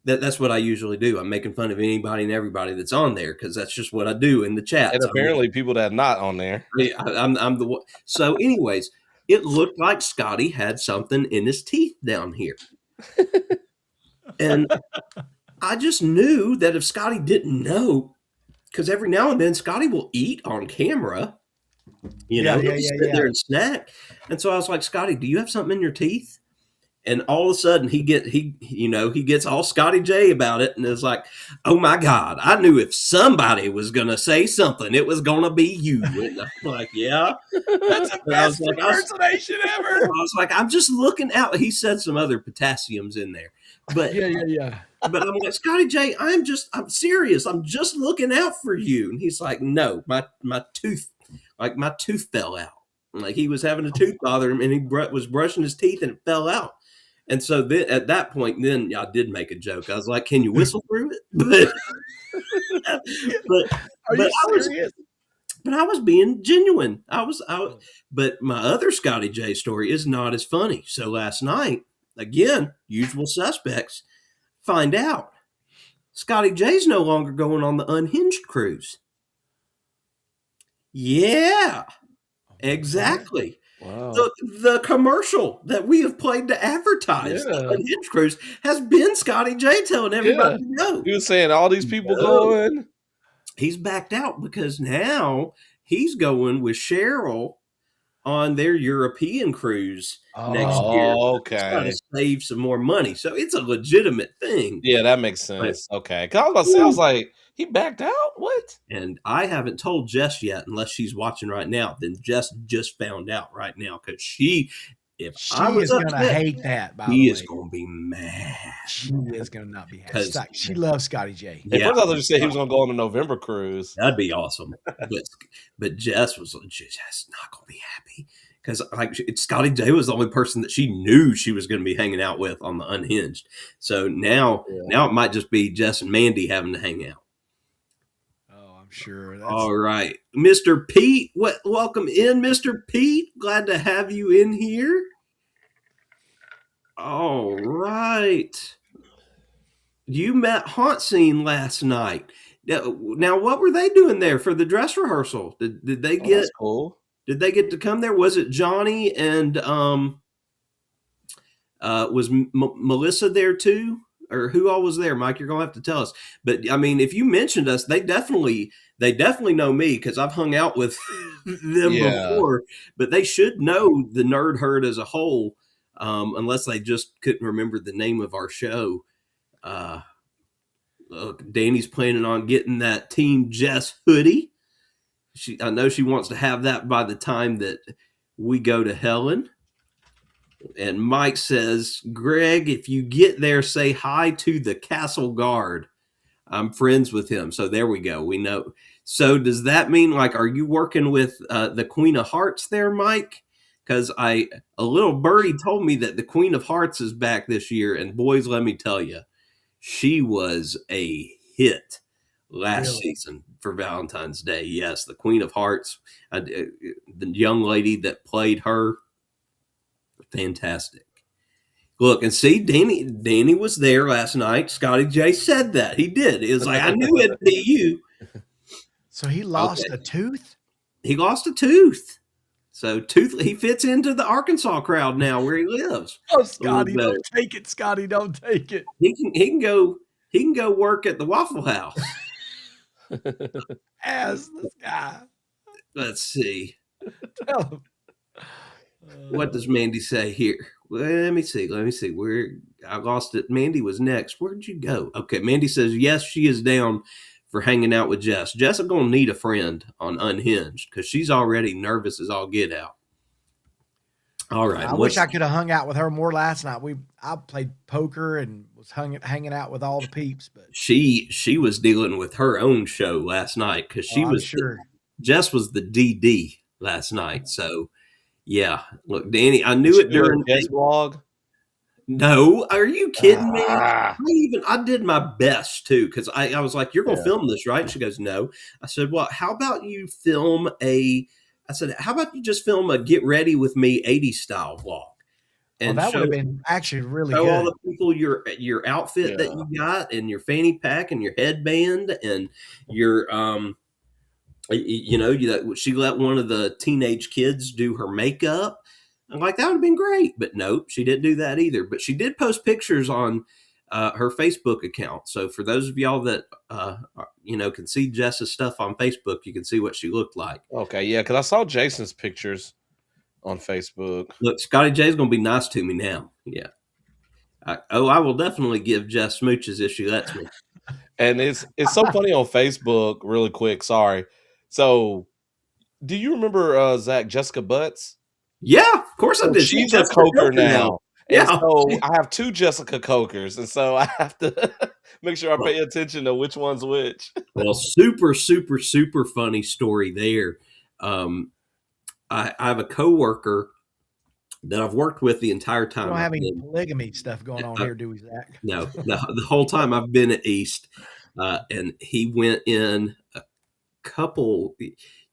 that that's what I usually do. I'm making fun of anybody and everybody that's on there because that's just what I do in the chat. And apparently people that are not on there. I'm the one. So, anyways, it looked like Scotty had something in his teeth down here. And I just knew that if Scotty didn't know, because every now and then Scotty will eat on camera, he'll sit there and snack. And so I was like, Scotty, do you have something in your teeth? And all of a sudden he gets all Scotty J about it and is like, oh my God, I knew if somebody was going to say something, it was going to be you. And I'm like, yeah. That's the best impersonation ever. I was like, I'm just looking out. He said some other potassiums in there. But Yeah. but I'm like, Scotty J, I'm serious. I'm just looking out for you. And he's like, no, my tooth fell out. Like he was having a tooth bother him and he was brushing his teeth and it fell out. And so then at that point, then I did make a joke. I was like, can you whistle through it? Are you serious? But I was being genuine. But my other Scotty J story is not as funny. So last night, again, Usual Suspects, find out Scotty J's no longer going on the Unhinged cruise. Yeah, exactly. Wow. The commercial that we have played to advertise the Unhinged cruise has been Scotty J telling everybody to go. He was saying all these people going. He's backed out because now he's going with Cheryl on their European cruise next year. Okay. He's trying to save some more money. So it's a legitimate thing. Yeah, that makes sense. Okay. Cause I was about to say, I was like, he backed out? What? And I haven't told Jess yet, unless she's watching right now. Then Jess just found out right now because she is going to hate that, by the way. He is going to be mad. She is going to not be happy. She loves Scotty J. At first I thought you said he was going to go on a November cruise. That'd be awesome. But Jess was just not going to be happy because Scotty J was the only person that she knew she was going to be hanging out with on the Unhinged. So now it might just be Jess and Mandy having to hang out. Oh, I'm sure. All right. Mr. Pete, welcome in, Mr. Pete. Glad to have you in here. All right. You met Haunt Scene last night. Now, what were they doing there for the dress rehearsal? Did they get That's cool? Did they get to come there? Was it Johnny and was Melissa there too? Or who all was there, Mike? You're gonna have to tell us. But I mean, if you mentioned us, they definitely know me because I've hung out with them before. But they should know the Nerd Herd as a whole, unless they just couldn't remember the name of our show. Look, Danny's planning on getting that Team Jess hoodie. I know she wants to have that by the time that we go to Helen. And Mike says, Greg, if you get there, say hi to the Castle Guard. I'm friends with him. So there we go. We know. So does that mean, like, are you working with the Queen of Hearts there, Mike? Because a little birdie told me that the Queen of Hearts is back this year. And boys, let me tell you, she was a hit last season for Valentine's Day. Yes, the Queen of Hearts, the young lady that played her. Fantastic. Look, and see, Danny was there last night. Scotty J said that. He did. It was like, I knew it'd be you. So he lost a tooth? He lost a tooth. So he fits into the Arkansas crowd now where he lives. Oh, A little Scotty, better. don't take it. Scotty, don't take it. He can go work at the Waffle House. Ask this guy. Let's see. Tell him. What does Mandy say here? Let me see. Where I lost it. Mandy was next. Where'd you go? Okay, Mandy says yes, she is down for hanging out with Jess. Jess is gonna need a friend on Unhinged because she's already nervous as all get out. All right. I wish I could have hung out with her more last night. I played poker and was hanging out with all the peeps, but she was dealing with her own show last night because she was sure. Jess was the DD last night. So yeah, look, Danny, I knew it during Jess vlog. No, are you kidding me? I did my best too because I was like, "You're gonna film this, right?" And she goes, "No." I said, "Well, how about you film how about you just film a get ready with me 80s style vlog?" And that would have been actually really show good. all the people your outfit that you got and your fanny pack and your headband and your she let one of the teenage kids do her makeup. I'm like, that would have been great, but nope, she didn't do that either. But she did post pictures on her Facebook account. So for those of y'all that can see Jess's stuff on Facebook, you can see what she looked like. Okay, yeah, because I saw Jason's pictures on Facebook. Look, Scotty J's gonna be nice to me now. Yeah. I will definitely give Jess smooches if she lets me. And it's so funny on Facebook. Really quick, sorry. So, do you remember Zach Jessica Butts? Yeah, of course I did. She's a Coker now. Yeah. And so I have two Jessica Cokers, and so I have to make sure I pay attention to which one's which. Well, super, super, super funny story there. I have a coworker that I've worked with the entire time. We don't have any polygamy stuff going on here, do we, Zach? No, the whole time I've been at East, and he went in a couple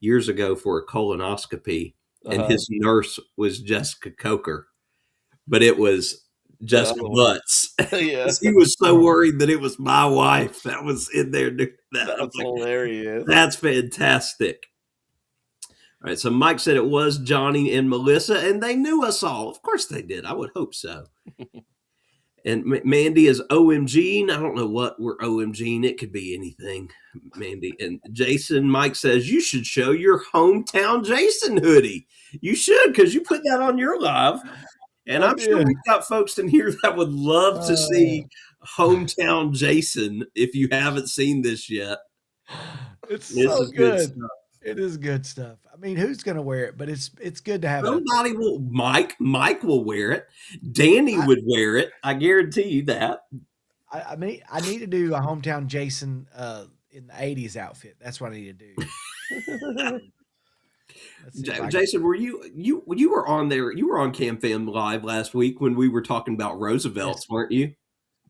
years ago for a colonoscopy, and his nurse was Jessica Coker, but it was Jessica Butts. Yeah. He was so worried that it was my wife that was in there doing that. That's hilarious. That's fantastic. All right, so Mike said it was Johnny and Melissa, and they knew us all. Of course they did. I would hope so. And Mandy is OMG. I don't know what we're OMGing. It could be anything, Mandy. And Jason, Mike says, you should show your hometown Jason hoodie. You should, because you put that on your live. And I'm sure we've got folks in here that would love to see hometown Jason if you haven't seen this yet. It's so good. It is good stuff. I mean, who's going to wear it? But it's good to have. Somebody will. Mike will wear it. Danny would wear it. I guarantee you that. I mean, I need to do a hometown Jason in the '80s outfit. That's what I need to do. Jason, were you were on there? You were on Cam Fam Live last week when we were talking about Roosevelt's, weren't you?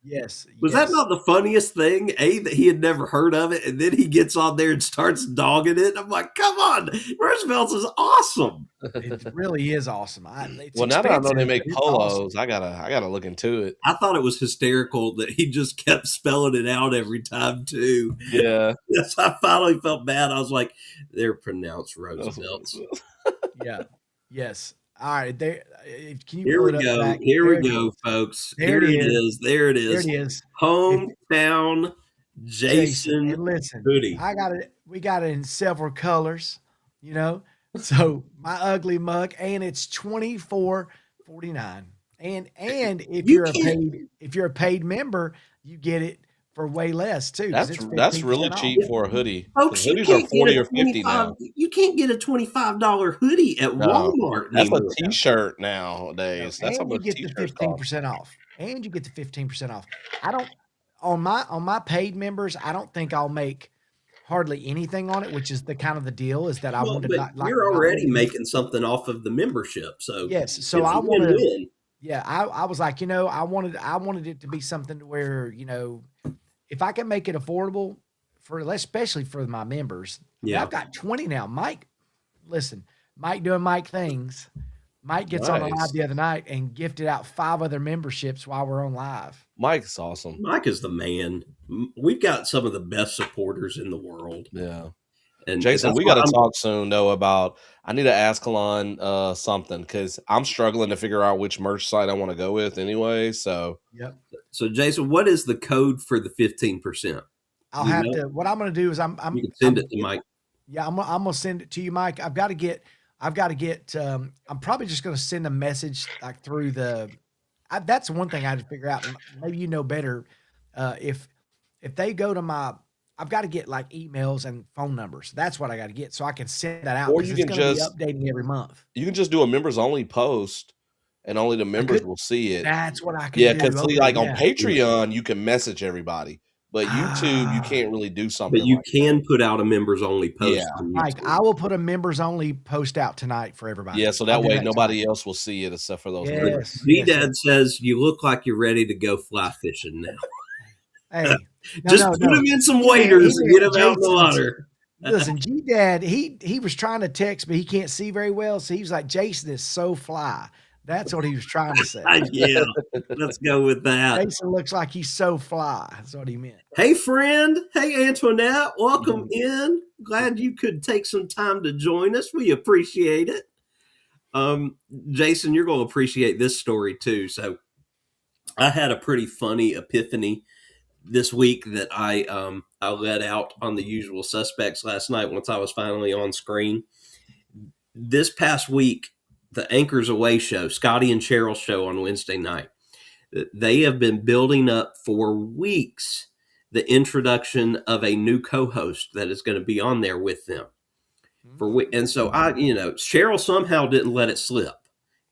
Yes. Was that not the funniest thing? That he had never heard of it, and then he gets on there and starts dogging it. I'm like, come on, Roosevelt's is awesome. It really is awesome. Well, now that I know they make polos, awesome. I gotta look into it. I thought it was hysterical that he just kept spelling it out every time too. Yeah. Yes, I finally felt bad. I was like, they're pronounced Roosevelt's. Yeah. Yes. All right, there. Can you? Here we go. Here we go, folks. Here it is. There it is. There it is. Hometown Jason. And listen, hoodie. I got it. We got it in several colors. You know, so my ugly mug, and it's $24.49. And if you're a paid member, you get it for way less too. That's really cheap for a hoodie. Folks, hoodies are $40 or $50 now. You can't get a $25 hoodie at Walmart. That's a T-shirt nowadays. That's how much you get the 15% off. And you get the 15% off. I don't on my paid members. I don't think I'll make hardly anything on it, which is the kind of the deal is that I want to not. You're already making something off of the membership, so yes. So I want to. Yeah, I was like, I wanted it to be something to where if I can make it affordable especially for my members. Yeah, I've got 20 now. Mike doing Mike things. Mike gets on the live the other night and gifted out 5 other memberships while we're on live. Mike's awesome. Mike is the man. We've got some of the best supporters in the world. Yeah. And Jason, that's we why got to I'm talk soon though about. I need to ask Kalon something because I'm struggling to figure out which merch site I want to go with anyway. So Yep. so Jason, what is the code for the 15%? I'll You have know, to. What I'm going to do is you can send it to Mike. yeah, I'm gonna send it to you, Mike. I've got to get. I'm probably just going to send a message like through the. That's one thing I had to figure out. Maybe you know better. If they go to my, I've got to get like emails and phone numbers. That's what I got to get so I can send that out or because you it's can going to be just updating every month. do a members only post, and only the I members could. will see it. That's what I could Yeah, do. because see, Okay, like on yeah. Patreon, you can message everybody, but YouTube, you Ah, can't really do But something you like that. can put out a members only post Yeah. on Mike, YouTube. I will put a members only post out tonight for everybody. Yeah, so I'll that do way that nobody tonight. else will see it except for those But members. Yes, B yes, Dad yes. says you look like you're ready to go fly fishing now. Hey, Just put him in some waders and get him out in the water. Listen, G Dad, he was trying to text, but he can't see very well. So he was like, Jason is so fly. That's what he was trying to say. Yeah, let's go with that. Jason looks like he's so fly. That's what he meant. Hey, friend. Hey, Antoinette. Welcome in. Glad you could take some time to join us. We appreciate it. Jason, you're going to appreciate this story too. So I had a pretty funny epiphany this week that I let out on the usual suspects last night once I was finally on screen. This past week, the Anchors Away show, Scotty and Cheryl's show on Wednesday night, they have been building up for weeks the introduction of a new co-host that is going to be on there with them. And so Cheryl somehow didn't let it slip,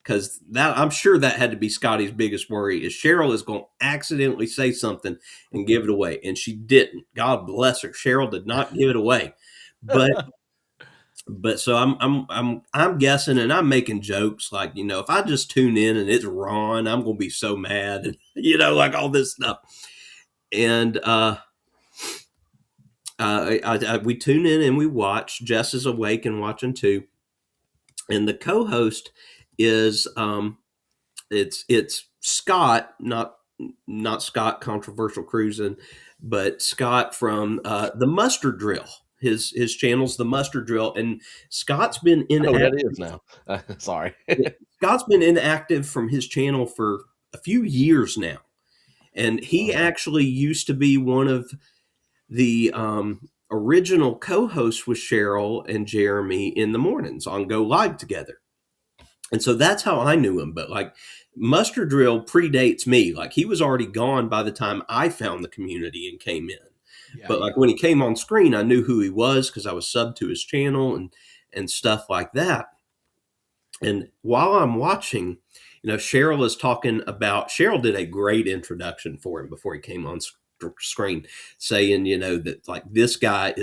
because that, I'm sure that had to be Scotty's biggest worry, is Cheryl is going to accidentally say something and give it away, and she didn't. God bless her. Cheryl did not give it away, but so I'm guessing, and I'm making jokes like, if I just tune in and it's Ron, I'm going to be so mad, and like all this stuff. And we tune in and we watch. Jess is awake and watching too. And the co-host is it's Scott, not Scott Controversial Cruising, but Scott from the Mustard Drill. His channel's the Mustard Drill, and Scott's been inactive. That is now. Sorry. Scott's been inactive from his channel for a few years now, and he actually used to be one of the original co-hosts with Cheryl and Jeremy in the mornings on Go Live Together. And so that's how I knew him. But like, Mustard Drill predates me. Like, he was already gone by the time I found the community and came in. Yeah, but like when he came on screen, I knew who he was because I was subbed to his channel and stuff like that. And while I'm watching, Cheryl is talking about, Cheryl did a great introduction for him before he came on screen, saying, that like this guy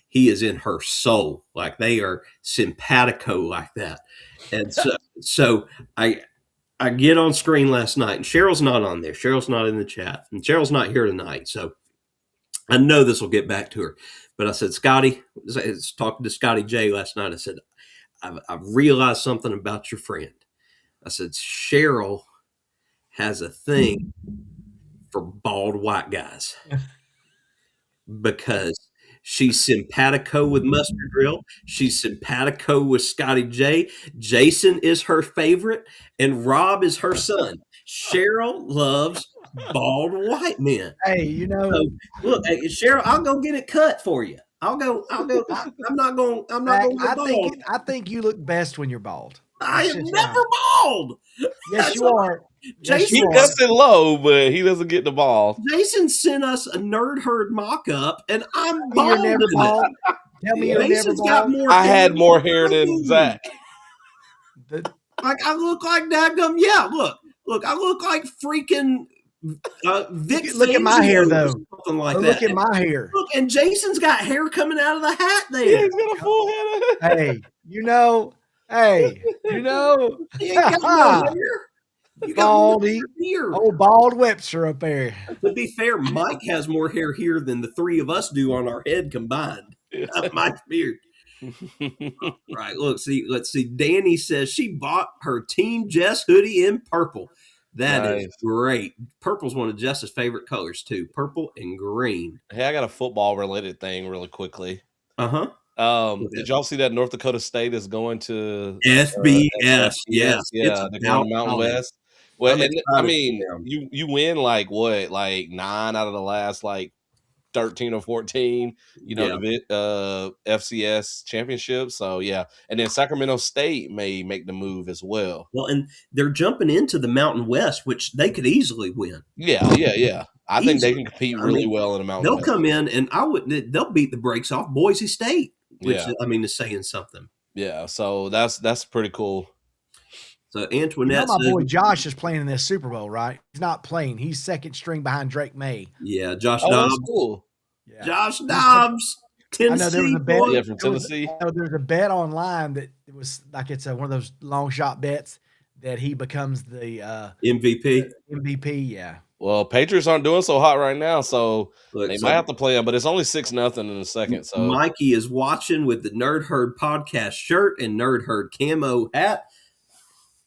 he is in her soul. Like, they are simpatico like that. And so I get on screen last night, and Cheryl's not on there. Cheryl's not in the chat, and Cheryl's not here tonight. So I know this will get back to her. But I said, Scotty, I was talking to Scotty J last night. I said, I've realized something about your friend. I said, Cheryl has a thing for bald white guys because she's simpatico with Mustard Drill. She's simpatico with Scotty J. Jason is her favorite, and Rob is her son. Cheryl loves bald white men. Hey, so, look, hey, Cheryl, I'll go get it cut for you. I'll go. I'm not going. I think you look best when you're bald. I am never bald. Yes, you are. Jason, he cuts it low, but he doesn't get the ball. Jason sent us a Nerd Herd mock-up, and I'm bald. You're never bald. Tell me you're never bald. I had more hair than Zach. Like, I look like dadgum. Yeah, look, I look like freaking Vic. Look at my hair, though. Something like that. Look at my hair. Look, and Jason's got hair coming out of the hat there. Yeah, he's got a full head. Hey, he ain't got no hair. Baldy, old bald Webster up there. To be fair, Mike has more hair here than the three of us do on our head combined. Mike's beard. Right. Let's see. Danny says she bought her Team Jess hoodie in purple. That is great. Purple's one of Jess's favorite colors too. Purple and green. Hey, I got a football related thing really quickly. Did y'all see that North Dakota State is going to FBS, FBS? yes, it's Yeah, they're going about to Mountain time. West. Well, I'm and I excited mean, for them. you win like what, like 9 out of the last like 13 or 14, Yeah. FCS championships. So yeah, and then Sacramento State may make the move as well. Well, and they're jumping into the Mountain West, which they could easily win. Yeah. I think they Easily. can compete I really mean, well in the Mountain they'll West. come in, and they'll beat the brakes off Boise State, which Yeah. I mean is saying something. Yeah, so that's pretty cool. So You know Antoinette my says, boy Josh is playing in this Super Bowl, right? He's not playing. He's second string behind Drake May. yeah, Josh Oh, that's Dobbs. cool. Yeah. Josh He's Dobbs, I know there was Tennessee a bet. boy. Yeah, from Tennessee. There was a bet online that it was like it's one of those long shot bets that he becomes the MVP. MVP. Yeah. Well, Patriots aren't doing so hot right now, so Look, they so might have to play him, but it's only 6-0 in the second. So Mikey is watching with the Nerd Herd podcast shirt and Nerd Herd camo hat.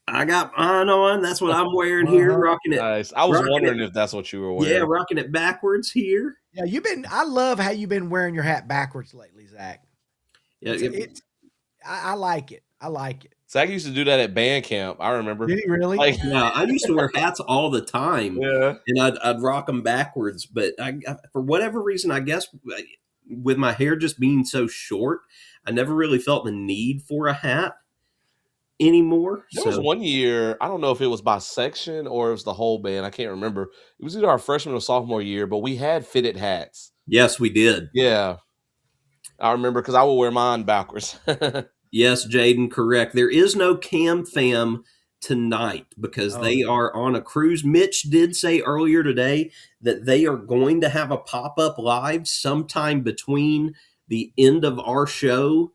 I got mine on. That's what I'm wearing here, rocking it. nice. I was rocking wondering it. if that's what you were wearing. Yeah, rocking it backwards here. Yeah, I love how you've been wearing your hat backwards lately, Zach. Yeah, I like it. I like it. Zach used to do that at band camp. I remember. Did he really? Like, yeah, I used to wear hats all the time, yeah. and I'd rock them backwards. But for whatever reason, I guess with my hair just being so short, I never really felt the need for a hat anymore. There was one year, I don't know if it was by section or it was the whole band. I can't remember. It was either our freshman or sophomore year, but we had fitted hats. Yes, we did. Yeah. I remember because I would wear mine backwards. Yes, Jaden, correct. There is no Cam Fam tonight because they are on a cruise. Mitch did say earlier today that they are going to have a pop-up live sometime between the end of our show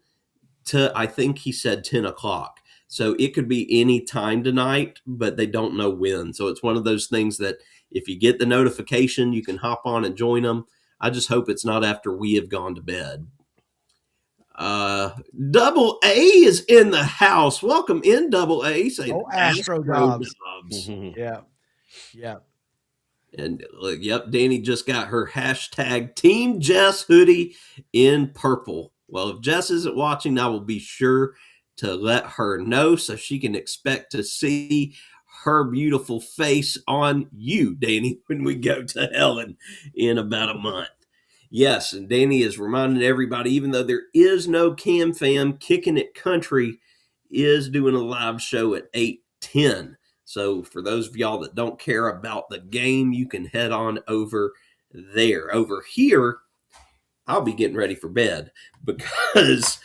to, I think he said 10 o'clock. So it could be any time tonight, but they don't know when. So it's one of those things that if you get the notification, you can hop on and join them. I just hope it's not after we have gone to bed. Double A is in the house. Welcome in, Double A. Saying Astro Dobbs. Mhm. Yeah. And yep, Danny just got her hashtag Team Jess hoodie in purple. Well, if Jess isn't watching, I will be sure to let her know so she can expect to see her beautiful face on you, Danny, when we go to Helen in about a month. Yes, and Danny is reminding everybody, even though there is no Cam Fam, Kicking It Country is doing a live show at 8:10. So for those of y'all that don't care about the game, you can head on over there. Over here, I'll be getting ready for bed because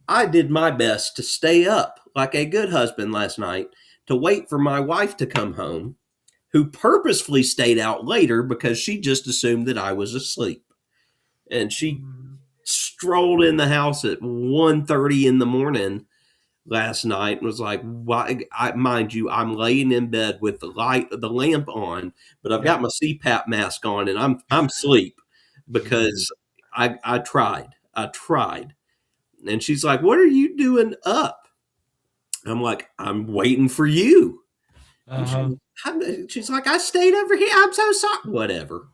I did my best to stay up like a good husband last night to wait for my wife to come home, who purposefully stayed out later because she just assumed that I was asleep. And she strolled in the house at 1:30 in the morning last night and was like, "Why?" Mind you, I'm laying in bed with the lamp on, but I've got my CPAP mask on, and I'm asleep because I tried. And she's like, "What are you doing up?" I'm like, "I'm waiting for you." She's like, "I stayed over here. I'm so sorry." Whatever.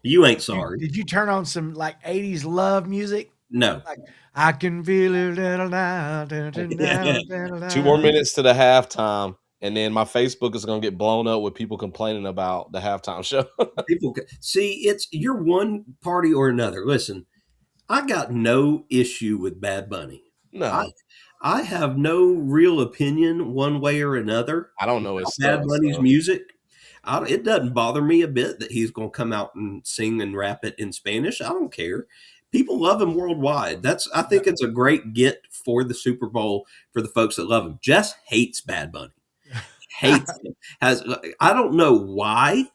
You ain't sorry. Did you turn on some like 80s love music? No. Like, I can feel it now. 2 more minutes to the halftime, and then my Facebook is going to get blown up with people complaining about the halftime show. People see you're one party or another. Listen, I got no issue with Bad Bunny. No, I have no real opinion one way or another. I don't know his Bad stuff, Bunny's so. music. It doesn't bother me a bit that he's going to come out and sing and rap it in Spanish. I don't care. People love him worldwide. I think it's a great get for the Super Bowl for the folks that love him. Jess hates Bad Bunny. Hates him. I don't know why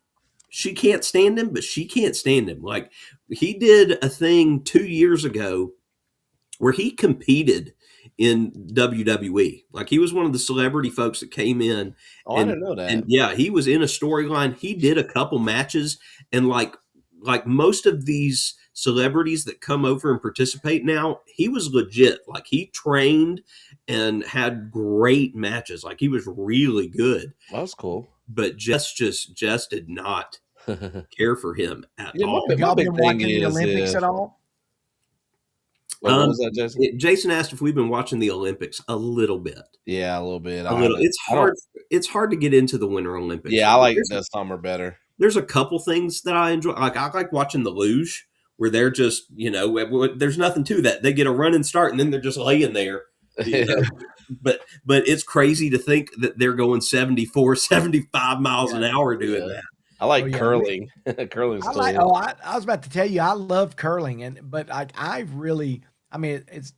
she can't stand him, but she can't stand him. Like, he did a thing 2 years ago where he competed in WWE. Like, he was one of the celebrity folks that came in. Oh, I didn't know that. And yeah, he was in a storyline. He did a couple matches, and like most of these celebrities that come over and participate now, he was legit. Like, he trained and had great matches. Like, he was really good. That's cool. But Jess did not care for him at all. Y'all been watching the Olympics at all? Wait, what was that, Jason? Jason asked if we've been watching the Olympics a little bit. Yeah, a little bit. A I little. haven't. It's I don't. hard. It's hard to get into the Winter Olympics. Yeah, I like the summer better. There's a couple things that I enjoy. Like I like watching the luge, where they're just there's nothing to that. They get a running start and then they're just laying there. You know? but it's crazy to think that they're going 74, 75 miles an hour doing that. I like curling. Curling's cool. I was about to tell you, I love curling, but I mean, it's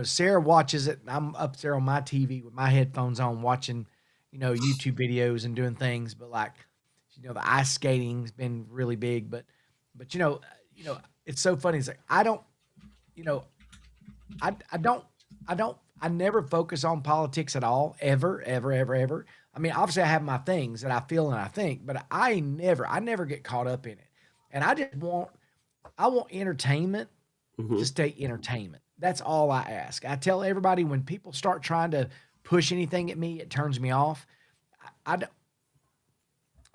Sarah watches it. I'm up there on my TV with my headphones on, watching YouTube videos and doing things. But the ice skating's been really big. But it's so funny. It's like I never focus on politics at all, ever. I mean, obviously I have my things that I feel and I think, but I never get caught up in it. And I want entertainment to stay entertainment. That's all I ask. I tell everybody, when people start trying to push anything at me, it turns me off.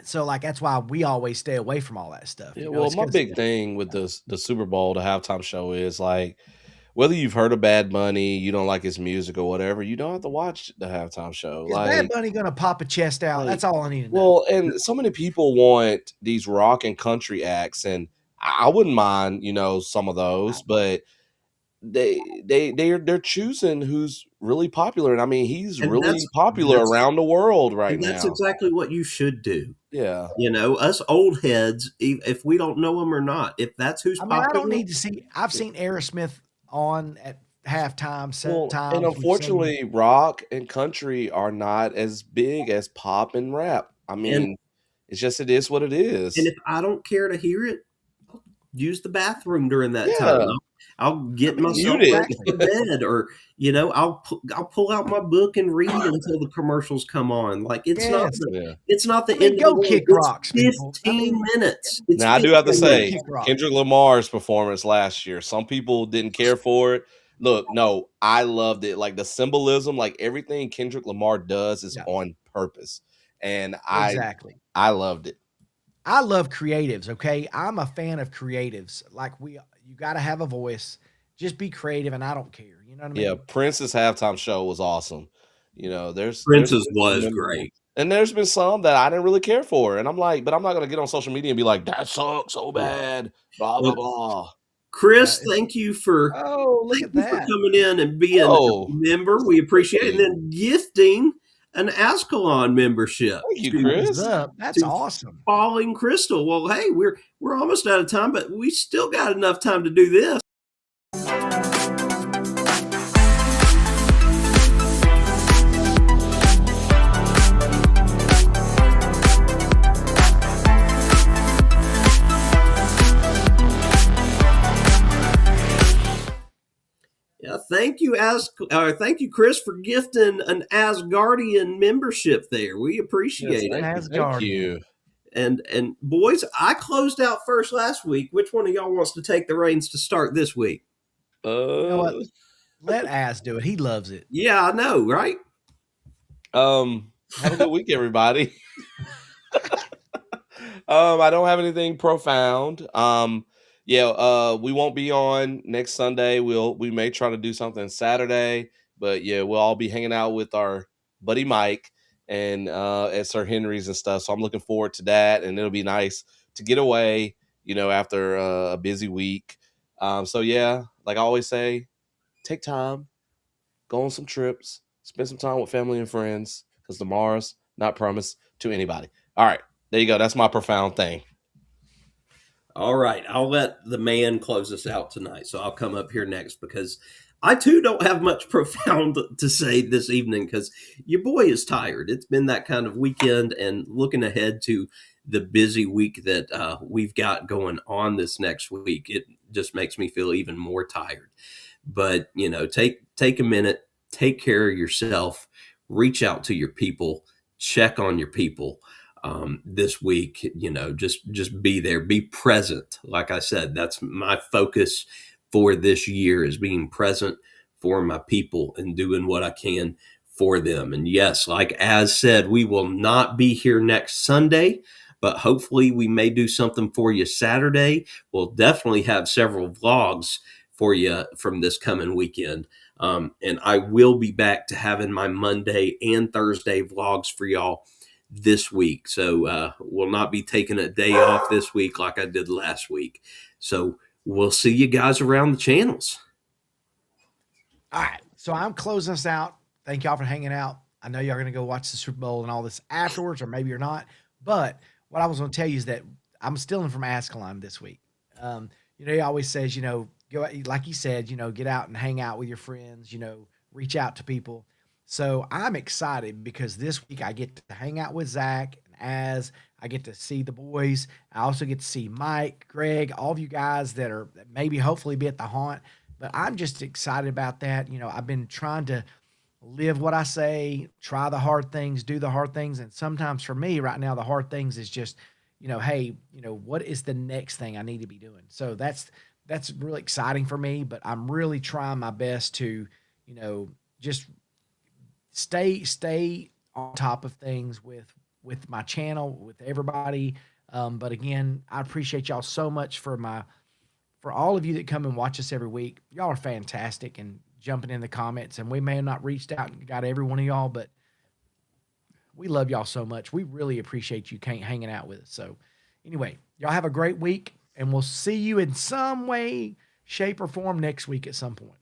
So that's why we always stay away from all that stuff. Yeah, well, my big thing with the Super Bowl, the halftime show is whether you've heard of Bad Bunny, you don't like his music or whatever, you don't have to watch the halftime show. Is Bad Bunny going to pop a chest out? That's all I need to know. Well, and so many people want these rock and country acts, and I wouldn't mind, some of those, but they're choosing who's really popular, and I mean he's really popular around the world right now. That's exactly what you should do. Yeah, us old heads, if we don't know them or not, if that's who's popular, I don't need to see. I've seen Aerosmith on at halftime, times, and unfortunately, rock and country are not as big as pop and rap. I mean, it is what it is. And if I don't care to hear it, I'll use the bathroom during that time. I'll get myself back to bed, or I'll pull out my book and read until the commercials come on. It's not the end of the kick world. rocks. 15 minutes. Now I do have to say, Kendrick Lamar's performance last year, some people didn't care for it. Look, no, I loved it. Like the symbolism, everything Kendrick Lamar does is on purpose, and I loved it. I love creatives. Okay, I'm a fan of creatives. You got to have a voice. Just be creative, and I don't care. You know what I mean? Yeah, Prince's halftime show was awesome. Prince's was great, and there's been some that I didn't really care for, and I'm like, but I'm not gonna get on social media and be like, that sucks so bad. Blah blah blah. Chris, thank you for coming in and being a member. We appreciate it, and then gifting an Ascalon membership. Thank you, Chris. That's awesome. Falling Crystal. Well, hey, we're almost out of time, but we still got enough time to do this. Thank you, Chris, for gifting an Asgardian membership there. We appreciate it. Thank you. And boys, I closed out first last week. Which one of y'all wants to take the reins to start this week? You know what? Let Az do it. He loves it. Yeah, I know, right? Have a good week, everybody. I don't have anything profound. We won't be on next Sunday. We may try to do something Saturday, but we'll all be hanging out with our buddy Mike and at Sir Henry's and stuff. So I'm looking forward to that, and it'll be nice to get away, after a busy week. Like I always say, take time, go on some trips, spend some time with family and friends, because tomorrow's not promised to anybody. All right, there you go. That's my profound thing. All right, I'll let the man close us out tonight. So I'll come up here next, because I too don't have much profound to say this evening, because your boy is tired. It's been that kind of weekend, and looking ahead to the busy week that we've got going on this next week, it just makes me feel even more tired. But, take a minute, take care of yourself, reach out to your people, check on your people. This week, just be there, be present. Like I said, that's my focus for this year, is being present for my people and doing what I can for them. And yes, like Az said, we will not be here next Sunday, but hopefully we may do something for you Saturday. We'll definitely have several vlogs for you from this coming weekend. And I will be back to having my Monday and Thursday vlogs for y'all this week. So we'll not be taking a day off this week like I did last week. So we'll see you guys around the channels. All right. So I'm closing us out. Thank y'all for hanging out. I know y'all are going to go watch the Super Bowl and all this afterwards, or maybe you're not. But what I was going to tell you is that I'm stealing from Ascalon this week. He always says, go out, like he said, get out and hang out with your friends, reach out to people. So I'm excited because this week I get to hang out with Zach and I get to see the boys. I also get to see Mike, Greg, all of you guys that maybe hopefully be at the haunt. But I'm just excited about that. I've been trying to live what I say, try the hard things, do the hard things. And sometimes for me right now, the hard things is just, hey, what is the next thing I need to be doing? So that's really exciting for me, but I'm really trying my best to, just stay on top of things with my channel, with everybody. But again, I appreciate y'all so much for all of you that come and watch us every week. Y'all are fantastic and jumping in the comments, and we may have not reached out and got every one of y'all, but we love y'all so much. We really appreciate you hanging out with us. So anyway, y'all have a great week, and we'll see you in some way, shape, or form next week at some point.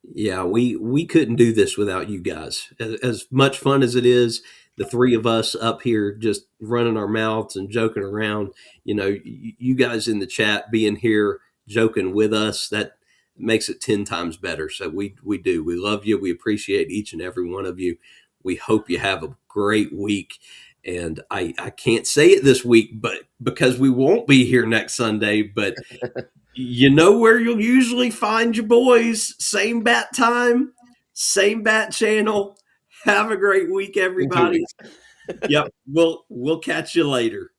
Yeah, we couldn't do this without you guys. As much fun as it is, the three of us up here just running our mouths and joking around, you guys in the chat being here joking with us, that makes it 10 times better. So we do. We love you. We appreciate each and every one of you. We hope you have a great week. And I can't say it this week, but because we won't be here next Sunday, but you know where you'll usually find your boys. Same bat time, same bat channel. Have a great week, everybody. Yep. We'll catch you later.